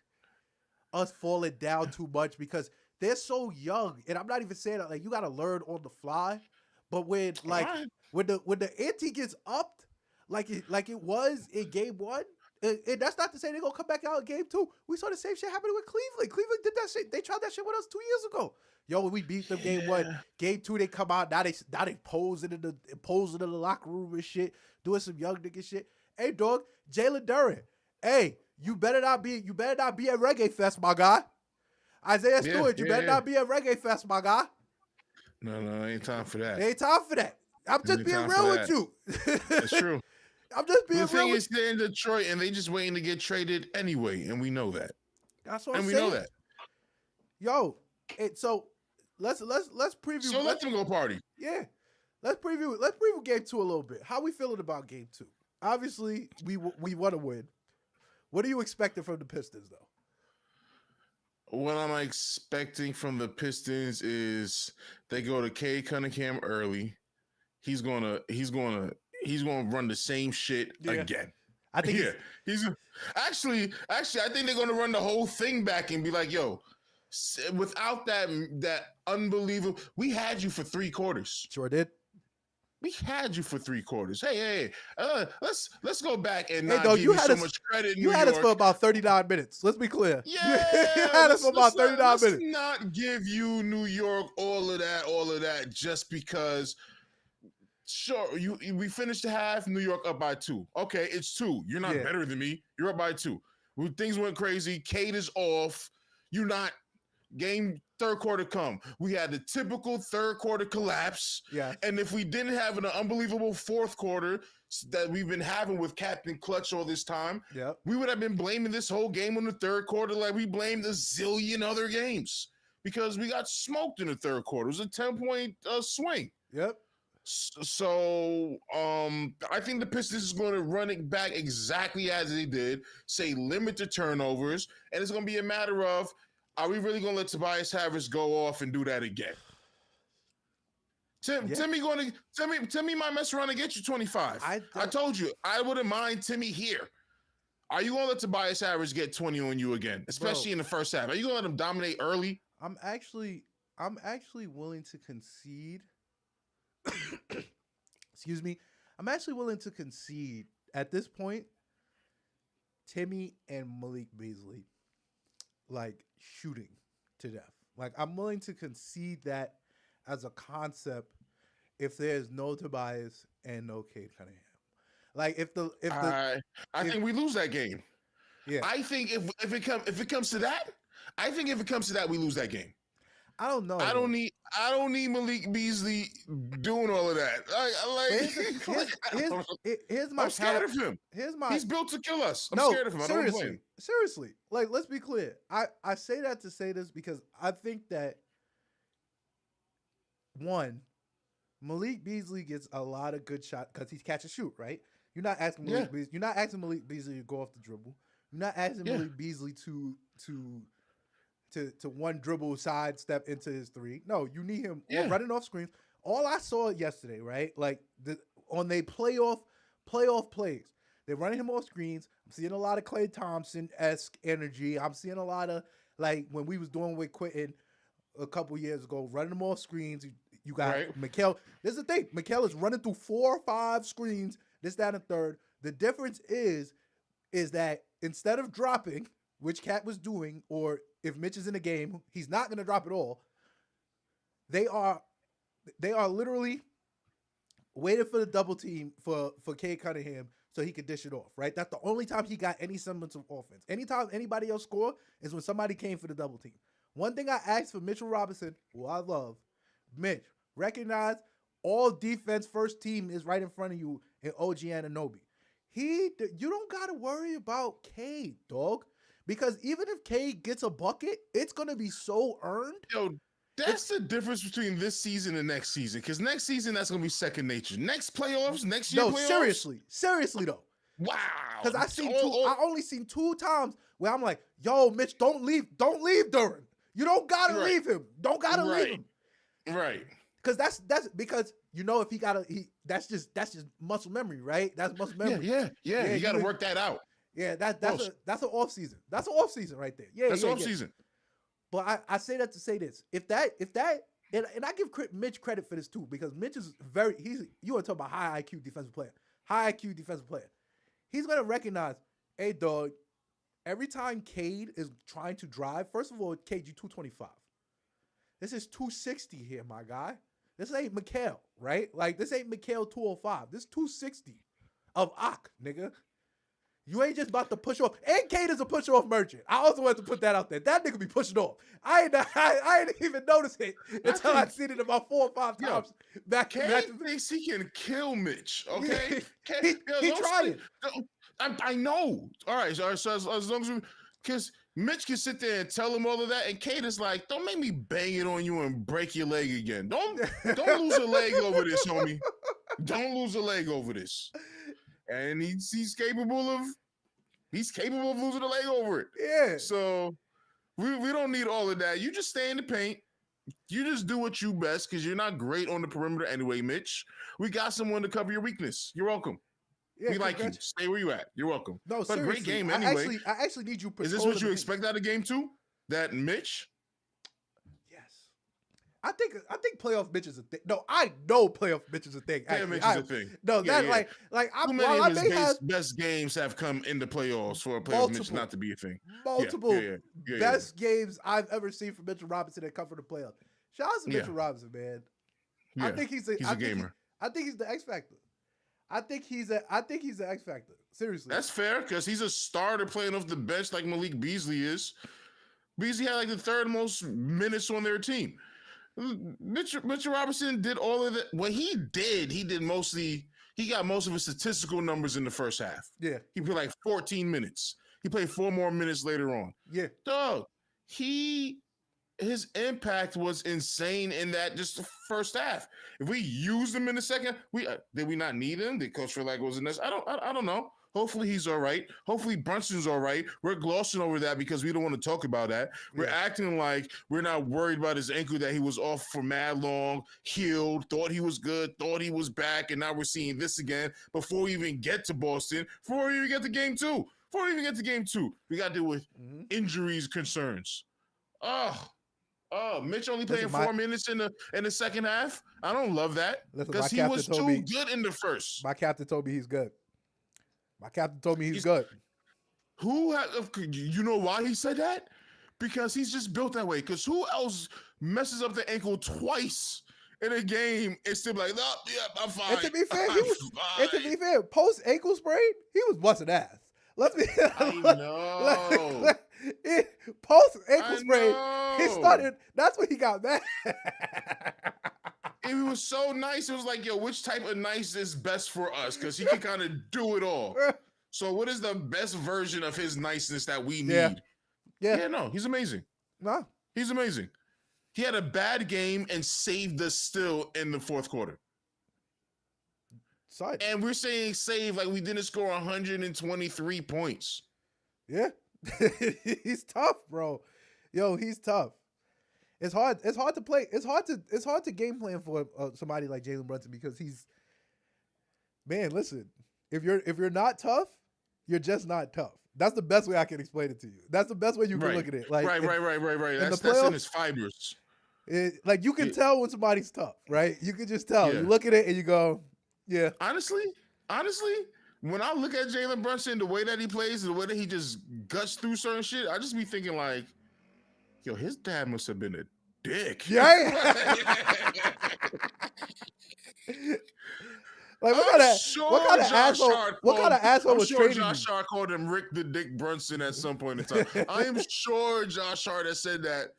us falling down too much because they're so young. And I'm not even saying that like you gotta learn on the fly. But when the ante gets upped, like it was in Game 1, and that's not to say they're gonna come back out in Game 2. We saw the same shit happening with Cleveland. Cleveland did that shit. They tried that shit with us 2 years ago. Yo, when we beat them Game 1, Game 2 they come out. Now they posing in the locker room and shit, doing some young nigga shit. Hey dog, Jalen Duren. Hey, you better not be at Reggae Fest, my guy. Isaiah Stewart, you better not be at Reggae Fest, my guy. No, ain't time for that. Ain't time for that. I'm just being real with you. That's true. I'm just being real. The thing is, they're in Detroit and they just waiting to get traded anyway, and we know that. That's what I'm saying. And we know that. Yo, so let's preview. So let them go party. Yeah, let's preview Game 2 a little bit. How we feeling about Game 2? Obviously, we want to win. What are you expecting from the Pistons, though? What I'm expecting from the Pistons is they go to Cade Cunningham early. He's gonna run the same shit again. I think he's actually I think they're gonna run the whole thing back and be like, yo, without that unbelievable, we had you for 3 quarters. Sure did. We had you for 3 quarters. Hey, let's go back and not give you so much credit. You had us for about 39 minutes. Let's be clear. Yeah, you had us for about 39 minutes. Let's not give you New York all of that just because. Sure, we finished the half. New York up by 2. Okay, it's 2. You're not better than me. You're up by 2. Things went crazy. Cade is off. You're not. Game third quarter come. We had the typical third quarter collapse. Yeah. And if we didn't have an unbelievable fourth quarter that we've been having with Captain Clutch all this time, we would have been blaming this whole game on the third quarter like we blamed a zillion other games because we got smoked in the third quarter. It was a 10-point swing. Yep. So I think the Pistons is going to run it back exactly as they did, say limit the turnovers, and it's going to be a matter of are we really gonna let Tobias Harris go off and do that again? Timmy might mess around and get you 25. I told you I wouldn't mind Timmy here. Are you gonna let Tobias Harris get 20 on you again, especially in the first half? Are you gonna let him dominate early? I'm actually willing to concede. Excuse me. I'm actually willing to concede at this point. Timmy and Malik Beasley, like shooting to death. Like I'm willing to concede that as a concept if there's no Tobias and no Cade Cunningham. Like I think we lose that game. Yeah. I think if it comes to that, we lose that game. I don't know. I don't need Malik Beasley doing all of that. I'm scared of him. He's built to kill us. I'm scared of him. Seriously. Like, let's be clear. I say that to say this because I think that one, Malik Beasley gets a lot of good shots because he's catch and shoot, right? You're not asking Malik Beasley. You're not asking Malik Beasley to go off the dribble. You're not asking Malik Beasley to one dribble side step into his three. No, you need him running off screens. All I saw yesterday, right? Like on they playoff plays, they're running him off screens. I'm seeing a lot of Klay Thompson-esque energy. I'm seeing a lot of like when we was doing with Quentin a couple years ago, running them off screens. You got Mikal. This is the thing. Mikal is running through 4 or 5 screens. This, that, and third. The difference is that instead of dropping, which Cat was doing, or if Mitch is in the game, he's not going to drop it all. They are literally waiting for the double team for Cade Cunningham so he could dish it off, right? That's the only time he got any semblance of offense. Anytime anybody else scored is when somebody came for the double team. One thing I asked for Mitchell Robinson, who I love, Mitch, recognize all defense first team is right in front of you in OG Anunoby. You don't got to worry about Cade, dog. Because even if Cade gets a bucket, it's going to be so earned. Yo, that's the difference between this season and next season. Because next season, that's going to be second nature. Next playoffs, next year playoffs. Seriously though. Wow. Because I only seen 2 times where I'm like, yo, Mitch, don't leave Duran. You don't got to leave him. Don't got to leave him. Right. Because that's because if that's just muscle memory, right? That's muscle memory. Yeah. You got to work that out. Yeah, that's an off season. That's an off season right there. Yeah, that's off season. But I say that to say this: if that, and I give Mitch credit for this too because Mitch is you want to talk about high IQ defensive player, He's gonna recognize, hey dog, every time Cade is trying to drive, first of all, Cade, you 225. This is 260 here, my guy. This ain't Mikal, right? Like this ain't Mikal 205. This 260 of Ak, nigga. You ain't just about to push off. And Cade is a push-off merchant. I also want to put that out there. That nigga be pushing off. I ain't even noticed it until I seen it about 4 or 5 times. Cade thinks he can kill Mitch, okay? he trying. I know. All right, so as long as because Mitch can sit there and tell him all of that, and Cade is like, don't make me bang it on you and break your leg again. Don't lose a leg over this, homie. Don't lose a leg over this. And he's capable of losing a leg over it. Yeah. So we don't need all of that. You just stay in the paint. You just do what you best because you're not great on the perimeter anyway, Mitch. We got someone to cover your weakness. You're welcome. Yeah, we like you. Stay where you at. You're welcome. No, but seriously. Great game anyway. I actually need you. Is this what you expect out of game 2? That Mitch? I think playoff Mitch is a thing. No, I know playoff Mitch is a thing. Playoff Mitch is a thing. No, Too many of his best games have come in the playoffs for a playoff Mitch not to be a thing. Multiple best games I've ever seen from Mitchell Robinson that come from the playoffs. Shout out to Mitchell Robinson, man. Yeah, I think he's a gamer. I think he's the X factor. I think he's the X factor. Seriously, that's fair because he's a starter playing off the bench like Malik Beasley is. Beasley had like the 3rd most minutes on their team. Mitchell Robinson did all of it. What he did mostly. He got most of his statistical numbers in the first half. Yeah, he played like 14 minutes. He played 4 more minutes later on. Yeah, dog. His impact was insane in that just the first half. If we used him in the second, did we not need him? Did Coach feel like it was in this? I don't know. Hopefully he's all right. Hopefully Brunson's all right. We're glossing over that because we don't want to talk about that. We're acting like we're not worried about his ankle that he was off for mad long, healed, thought he was good, thought he was back, and now we're seeing this again before we even get to Boston, before we even get to game two. Before we even get to game two, we got to deal with injuries concerns. Oh, Mitch only playing 4 minutes in the second half. I don't love that because he was too good in the first. My captain told me he's good. My captain told me he's good. You know why he said that? Because he's just built that way. Because who else messes up the ankle twice in a game and still like, oh, yeah, I'm fine. And to be fair, post ankle sprain, he was busting ass. Let's be. I know. Post ankle sprain, he started. That's when he got mad. It was so nice. It was like, yo, which type of nice is best for us? Because he can kind of do it all. So, what is the best version of his niceness that we need? Yeah. No, he's amazing. No, he's amazing. He had a bad game and saved us still in the fourth quarter. Side. And we're saying save like we didn't score 123 points. Yeah. He's tough, bro. Yo, he's tough. It's hard to play. It's hard to game plan for somebody like Jalen Brunson because man, listen, if you're not tough, you're just not tough. That's the best way I can explain it to you. That's the best way you can look at it. Like right. That's in his fibers. Like you can tell when somebody's tough, right? You can just tell. You look at it and you go, yeah. Honestly, when I look at Jalen Brunson, the way that he plays, the way that he just guts through certain shit, I just be thinking like, yo, his dad must have been a dick. Yeah. Like what kind of asshole was trading Josh you? Hart called him Rick the Dick Brunson at some point in time. I am sure Josh Hart has said that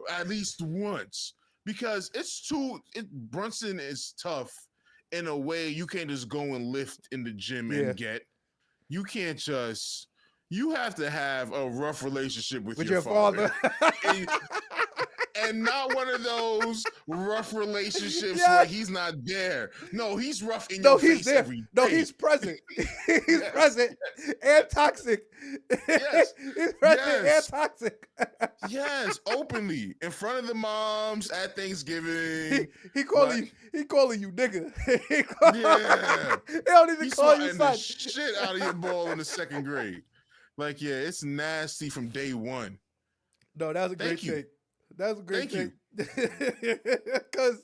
at least once because Brunson is tough in a way you can't just go and lift in the gym and get. You can't just. You have to have a rough relationship with your father. And not one of those rough relationships where he's not there. No, he's rough in your face there. every day. No, he's present. He's present and toxic. Yes. He's present and toxic. Yes, openly in front of the moms at Thanksgiving. He calling you nigga. He don't even call you son. The shit out of your ball in the second grade. Like, yeah, it's nasty from day one. No, that was a great take. That was a great take. Because,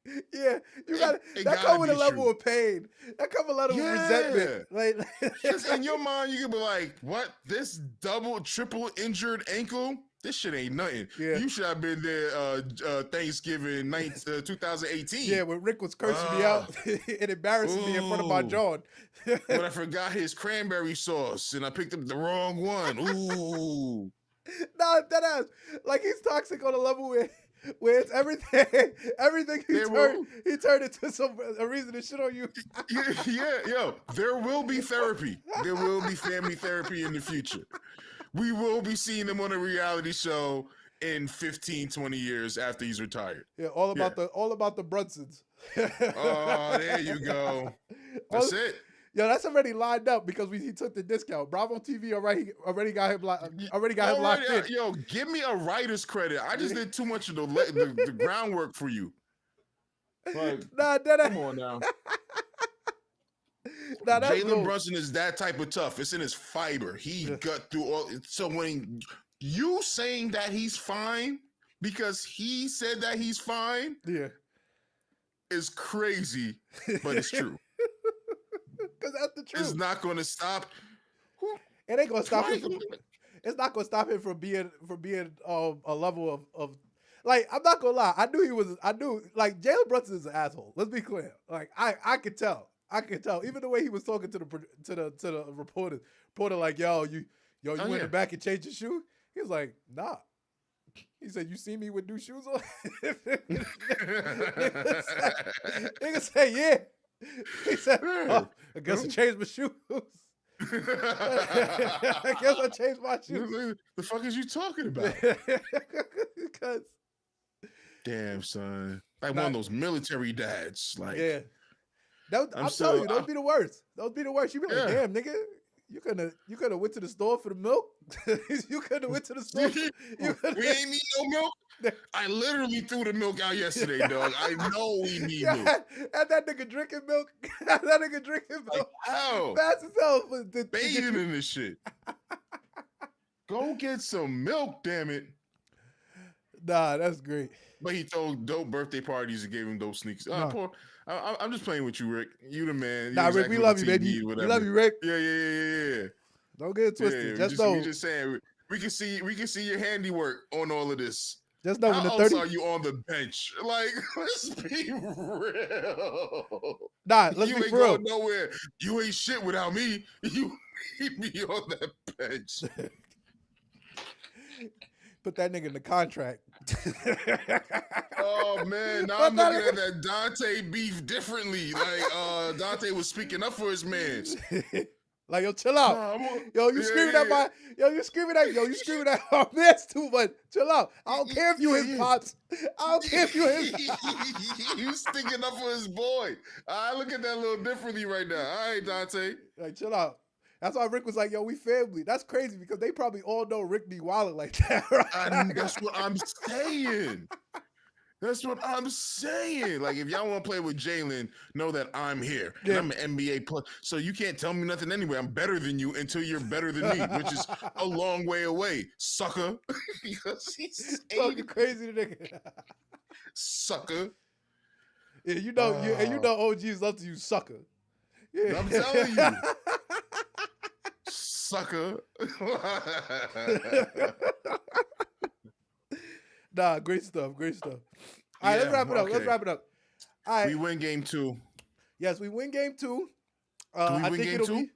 you got that come with a level of pain. That come with a level of resentment. Like, in your mind, you could be like, what? This double, triple injured ankle? This shit ain't nothing. Yeah. You should have been there Thanksgiving 2018. Yeah, when Rick was cursing me out and embarrassing me in front of my John. When I forgot his cranberry sauce and I picked up the wrong one. Ooh. No, that ass. Like he's toxic on a level where it's everything he turned into a reason to shit on you. Yo, there will be therapy. There will be family therapy in the future. We will be seeing him on a reality show in 15, 20 years after he's retired. Yeah, all about the Brunsons. Oh, there you go. That's it. Yo, that's already lined up because he took the discount. Bravo TV already got him locked in. Yo, give me a writer's credit. I just did too much of the groundwork for you. Like, come on now. Jalen Brunson is that type of tough. It's in his fiber. He got through all. So when you saying that he's fine because he said that he's fine, is crazy, but it's true. Because that's the truth. It's not going to stop. It ain't going to stop him. It's not going to stop him from being a level of like. I'm not gonna lie. I knew like Jalen Brunson is an asshole. Let's be clear. Like I could tell. Even the way he was talking to the reporter like, yo, you went in the back and changed your shoe. He was like, nah. He said, you see me with new shoes on? Nigga said, yeah. He said, oh, I guess I changed my shoes. I guess I changed my shoes. The fuck is you talking about? Because damn, son. Like one of those military dads. Like, I'm telling you, those be the worst. You be like, damn, nigga, You could have went to the store for the milk. You could have went to the store. We ain't need no milk. I literally threw the milk out yesterday, dog. I know we need milk. Had that nigga drinking milk. Had that nigga drinking milk. Like, how? Fast as hell. Bathing in this shit. Go get some milk, damn it. Nah, that's great. But he threw dope birthday parties and gave him dope sneakers. I'm just playing with you, Rick. You the man. Nah, Rick, we love you, baby. We love you, Rick. Yeah. Don't get it twisted. Yeah, we just saying we can see your handiwork on all of this. Just know How when the else 30 are you on the bench? Like, let's be real. Nah, let's be for real. Nowhere. You ain't shit without me. You need me on that bench. Put that nigga in the contract. Oh man, now I'm looking at that Dante beef differently. Like Dante was speaking up for his man. Like, yo, chill out. You screaming at my my man's too much. Chill out. I don't care if you his pops. I don't care if you his You sticking up for his boy. I look at that a little differently right now. All right, Dante. Like, chill out. That's why Rick was like, yo, we family. That's crazy because they probably all know Rick be wilding like that, right? That's what I'm saying. That's what I'm saying. Like, if y'all want to play with Jalen, know that I'm here. Yeah. And I'm an NBA player. So you can't tell me nothing anyway. I'm better than you until you're better than me, which is a long way away, sucker. Because he's fucking crazy nigga. Sucker. Yeah, you know OGs love to use sucker. Yeah. I'm telling you. Sucker. Nah, great stuff. All right, let's wrap it up. All right. We win game 2. Yes, we win game 2. Do we win game 2?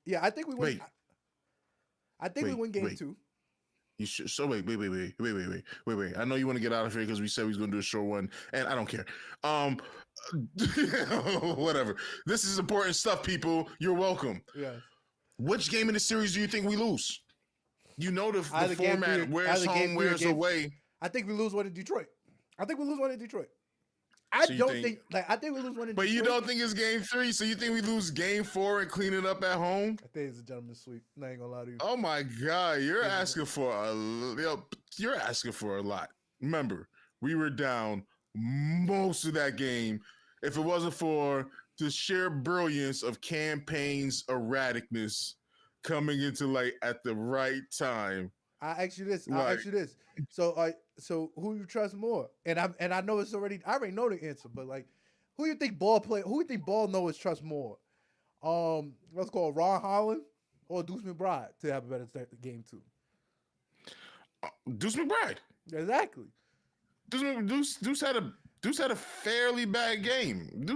Yeah, I think we win. I think we win game 2. You should. So wait. I know you want to get out of here because we said we was going to do a short one, and I don't care. Whatever. This is important stuff, people. You're welcome. Yeah. Which game in the series do you think we lose? You know the format. Where's home? Where's away? I think we lose one in Detroit. I think we lose one in Detroit. I think we lose one in Detroit. But you don't think it's game 3, so you think we lose game 4 and clean it up at home? I think it's a gentleman's sweep. I ain't gonna lie to you. Oh my God, you're asking for a lot. Remember, we were down most of that game. If it wasn't for the sheer brilliance of Campaign's erraticness coming into light at the right time. I'll ask you this. So who you trust more? And I know I already know the answer, but like, who you think Ball knowers trust more? Let's call Ron Holland or Deuce McBride to have a better start to game 2. Deuce McBride. Exactly. Deuce had a fairly bad game.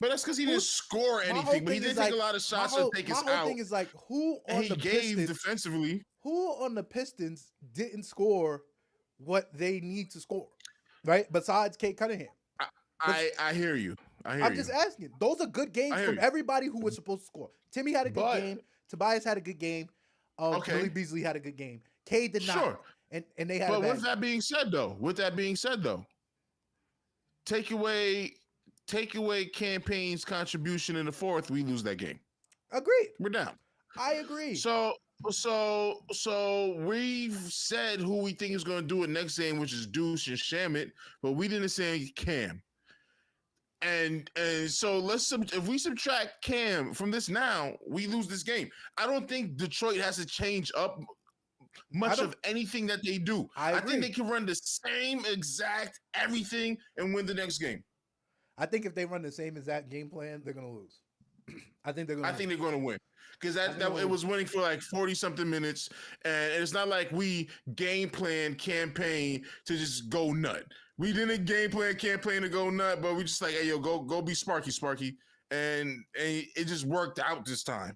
But that's because he didn't score anything. But he didn't take a lot of shots to take us out. My whole thing is like, who on the Pistons defensively? Who on the Pistons didn't score what they need to score, right? Besides Kate Cunningham. I hear you. I'm just asking. Those are good games from everybody who was supposed to score. Timmy had a good game. Tobias had a good game. Billy Beasley had a good game. Kay did not. Sure. And they had. But with that being said, though, take away Campaign's contribution in the 4th, we lose that game. Agreed. We're down. I agree. So we've said who we think is going to do it next game, which is Deuce and Shamit, but we didn't say Cam. And so if we subtract Cam from this now, we lose this game. I don't think Detroit has to change up much of anything that they do. I think they can run the same exact everything and win the next game. I think if they run the same exact game plan, they're going to lose. I think they're going to win. Because it was winning for like 40-something minutes, and it's not like we game plan Campaign to just go nut. We didn't game plan Campaign to go nut, but we just like, hey, yo, go be Sparky. And it just worked out this time.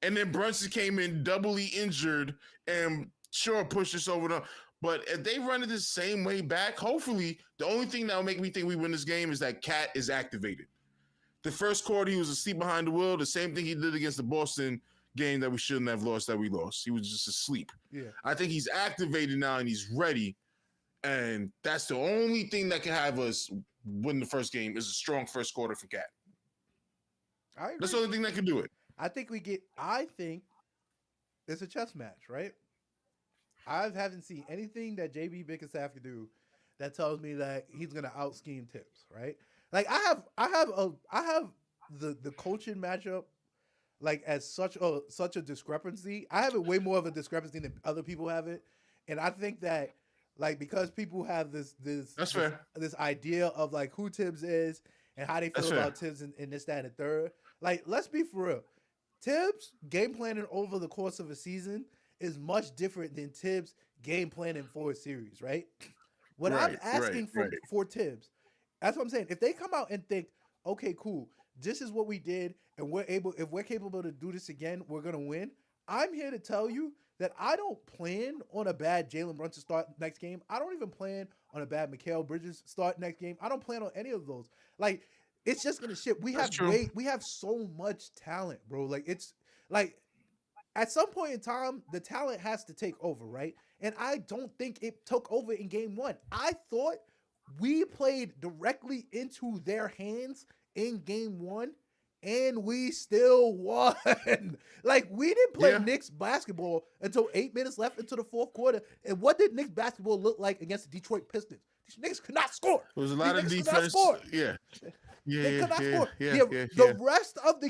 And then Brunson came in doubly injured and sure pushed us over the. But if they run it the same way back, hopefully the only thing that will make me think we win this game is that Cat is activated. The first quarter, he was asleep behind the wheel. The same thing he did against the Boston game that we shouldn't have lost, that we lost. He was just asleep. Yeah. I think he's activated now and he's ready. And that's the only thing that can have us win the first game is a strong first quarter for Cat. I agree. That's the only thing that can do it. I think it's a chess match, right? I haven't seen anything that JB Bickerstaff can do that tells me that he's gonna out scheme Tibbs, right? Like I have the coaching matchup like as such a discrepancy. I have it way more of a discrepancy than other people have it, and I think that like because people have That's fair. this idea of like who Tibbs is and how they That's feel fair. about Tibbs and this that and the third. Like let's be for real, Tibbs game planning over the course of a season is much different than Tibbs game planning for a series, right? What I'm asking for Tibbs, that's what I'm saying. If they come out and think, okay, cool, this is what we did, and if we're capable to do this again, we're gonna win. I'm here to tell you that I don't plan on a bad Jalen Brunson start next game. I don't even plan on a bad Mikal Bridges start next game. I don't plan on any of those. Like, it's just gonna shit. We have so much talent, bro. Like it's like at some point in time, the talent has to take over, right? And I don't think it took over in game one. I thought we played directly into their hands in game one, and we still won. Like, we didn't play Knicks basketball until 8 minutes left into the fourth quarter. And what did Knicks basketball look like against the Detroit Pistons? These niggas could not score. There was a lot of defense. Yeah. They could not score. The rest of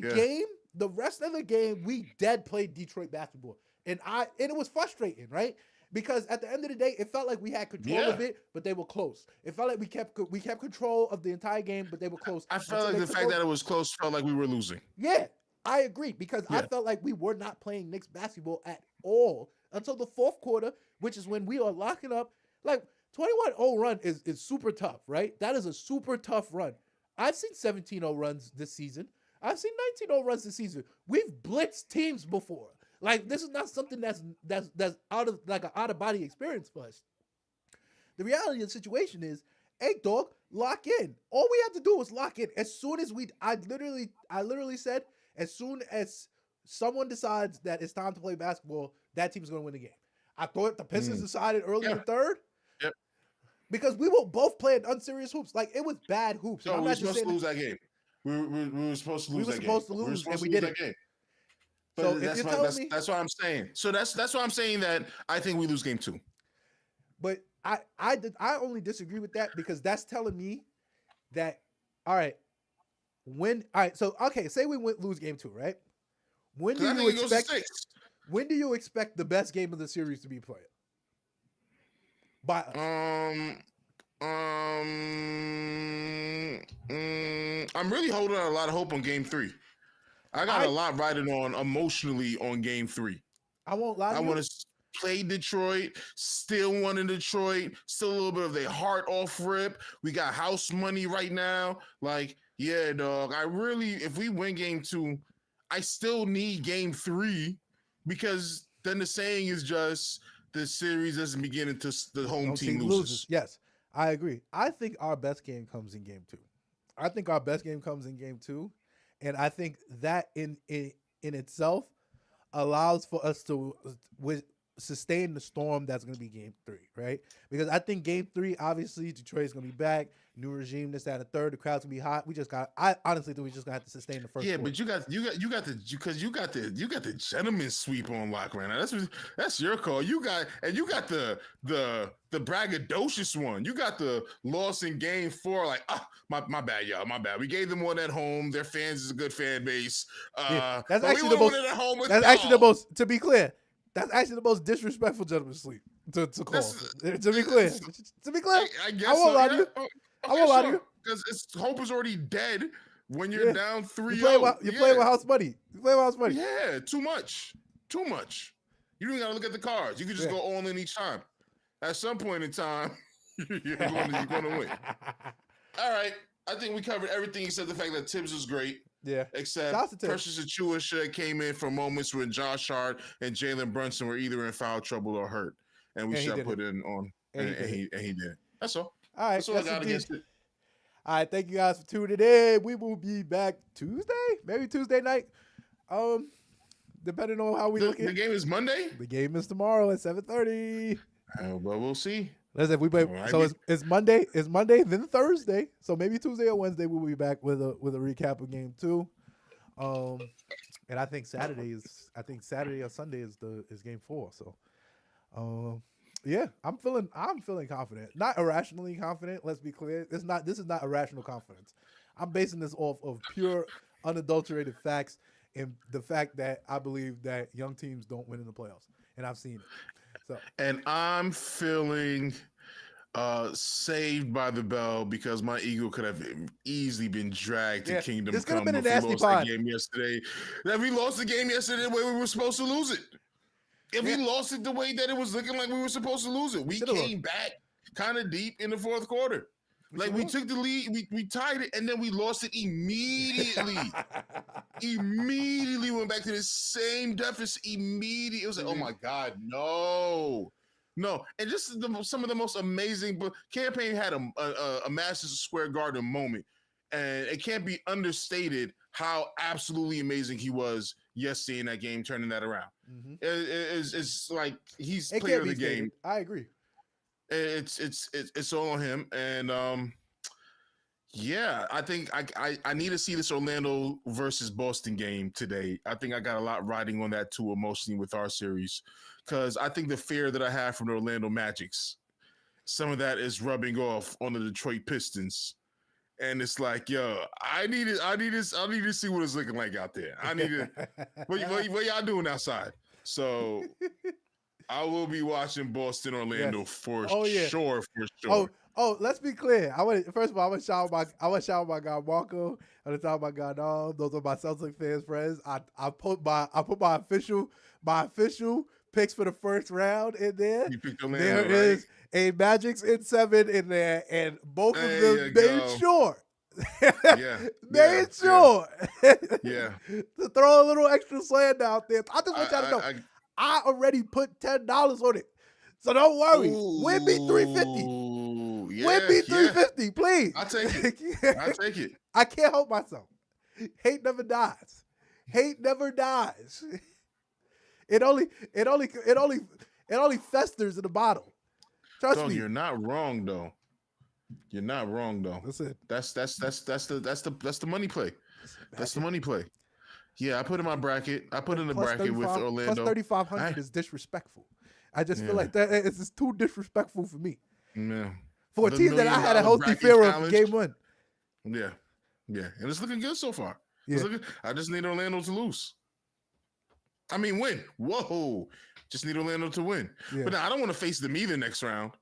the game, we dead played Detroit basketball. And it was frustrating, right? Because at the end of the day, it felt like we had control of it, but they were close. It felt like we kept control of the entire game, but they were close. I felt like the fact that it was close felt like we were losing. Yeah, I agree because I felt like we were not playing Knicks basketball at all until the fourth quarter, which is when we are locking up. Like 21-0 run is super tough, right? That is a super tough run. I've seen 17-0 runs this season. I've seen 19-0 runs this season. We've blitzed teams before. Like, this is not something that's out of like an out of body experience for us. The reality of the situation is, hey dog, lock in. All we have to do is lock in. As soon as I literally said, as soon as someone decides that it's time to play basketball, that team's going to win the game. I thought the Pistons decided early in the third. Yep. Because we were both playing unserious hoops. Like, it was bad hoops. So we were supposed to lose that game. We were supposed to lose that game. We were supposed to lose, and we did it. But so that's what I'm saying. So that's why I'm saying that I think we lose game 2. But I only disagree with that because that's telling me that say we lose game 2, right? When do you expect the best game of the series to be played? By I'm really holding a lot of hope on game 3. I got a lot riding on emotionally on game 3. I won't lie to you. I want to play Detroit, still one in Detroit, still a little bit of their heart off rip. We got house money right now. Like, yeah, dog. If we win game 2, I still need game 3 because then the saying is just the series doesn't begin until the home team loses. Yes, I agree. I think our best game comes in game 2. And I think that in itself allows for us to sustain the storm that's going to be game 3, right? Because I think game 3, obviously, Detroit's going to be back, new regime, this, that, and the third. The crowd's going to be hot. I honestly think we just going to have to sustain the first. Yeah, but you got the gentleman's sweep on lock right now. That's your call. You got the braggadocious one. You got the loss in game 4. Like, my bad, y'all. My bad. We gave them one at home. Their fans is a good fan base. That's actually the most. To be clear, that's actually the most disrespectful gentleman's sweep to call. To be clear, I guess I won't lie to you. I won't lie to you because hope is already dead when you're down 3-0. You're playing with house money. Yeah, too much. You don't even got to look at the cards. You can just go all in each time. At some point in time, you're going to win. All right. I think we covered everything except the fact that Tibbs was great. Yeah. Except Precious Achua came in for moments when Josh Hart and Jalen Brunson were either in foul trouble or hurt. And we should put it on. And he did. That's all. All right. That's all I got against it. All right. Thank you guys for tuning in. We will be back Tuesday, maybe Tuesday night. Depending on how we look at it. The game is Monday? The game is tomorrow at 7:30. But we'll see. Listen, we play. So it's Monday. It's Monday, then Thursday. So maybe Tuesday or Wednesday we'll be back with a recap of game 2. And I think Saturday or Sunday is game 4. So, yeah, I'm feeling confident. Not irrationally confident. Let's be clear. This is not irrational confidence. I'm basing this off of pure, unadulterated facts and the fact that I believe that young teams don't win in the playoffs, and I've seen it. So, and I'm feeling saved by the bell because my ego could have easily been dragged to Kingdom this could have Come been a if we nasty lost pod. the game yesterday. If we lost the game yesterday the way we were supposed to lose it. If we lost it the way that it was looking like we were supposed to lose it. We came back kind of deep in the fourth quarter. Like we took the lead, we tied it, and then we lost it immediately. Immediately went back to the same deficit. Immediately, it was like, oh my God, no. And just some of the most amazing. But Campaign had a Madison Square Garden moment, and it can't be understated how absolutely amazing he was yesterday in that game, turning that around. Mm-hmm. It's like he's player of the game. I agree. It's all on him, and yeah, I think I need to see this Orlando versus Boston game today. I think I got a lot riding on that too emotionally with our series, because I think the fear that I have from the Orlando Magics, some of that is rubbing off on the Detroit Pistons. And it's like, yo, I need to see what it's looking like out there. I need to what y'all doing outside? So I will be watching Boston Orlando for sure. Oh, let's be clear. First of all, I want to shout out my guy Marco. I want to shout out my guy Dom. Those are my Celtics fans friends. I put my official picks for the first round in there. You picked Orlando, there is a Magic's in 7 in there, and both of them made sure. Made sure. To throw a little extra sand out there. I just want y'all to know. I already put $10 on it. So don't worry. Win me $350. Win me $350, please. I'll take it. I can't help myself. Hate never dies. Hate never dies. It only festers in the bottle. Trust me. You're not wrong though. You're not wrong though. That's it. That's the money play. That's the money play. Yeah, I put in my bracket. I put in the bracket with Orlando. Plus 3,500 is disrespectful. I just feel like that it's just too disrespectful for me. Yeah. For a team that I had a healthy fear of game 1. Yeah. And it's looking good so far. Yeah. I just need Orlando to lose. I mean, win. Whoa. Just need Orlando to win. Yeah. But now I don't want to face them either next round.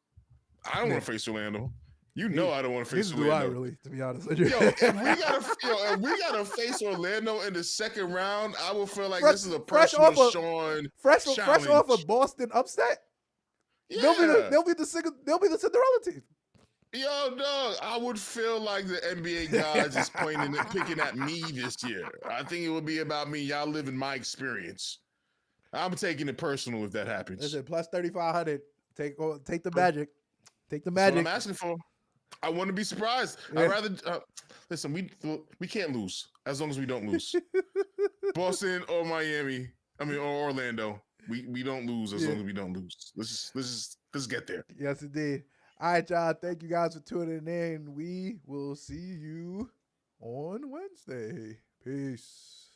I don't want to face Orlando. I don't want to face Orlando. Do I really, to be honest with you. If we gotta face Orlando in the second round, I will feel like this is a personal Sean fresh off a Boston upset. Yeah. They'll be the Cinderella team. Yo, dog, I would feel like the NBA guys is picking at me this year. I think it would be about me. Y'all living my experience. I'm taking it personal if that happens. Listen, plus 3,500. Take the Magic. Take the Magic. That's what I'm asking for. I want to be surprised. Yeah. I'd rather listen. We can't lose as long as we don't lose. Boston or Miami. Or Orlando. We don't lose as long as we don't lose. Let's get there. Yes, indeed. All right, y'all. Thank you guys for tuning in. We will see you on Wednesday. Peace.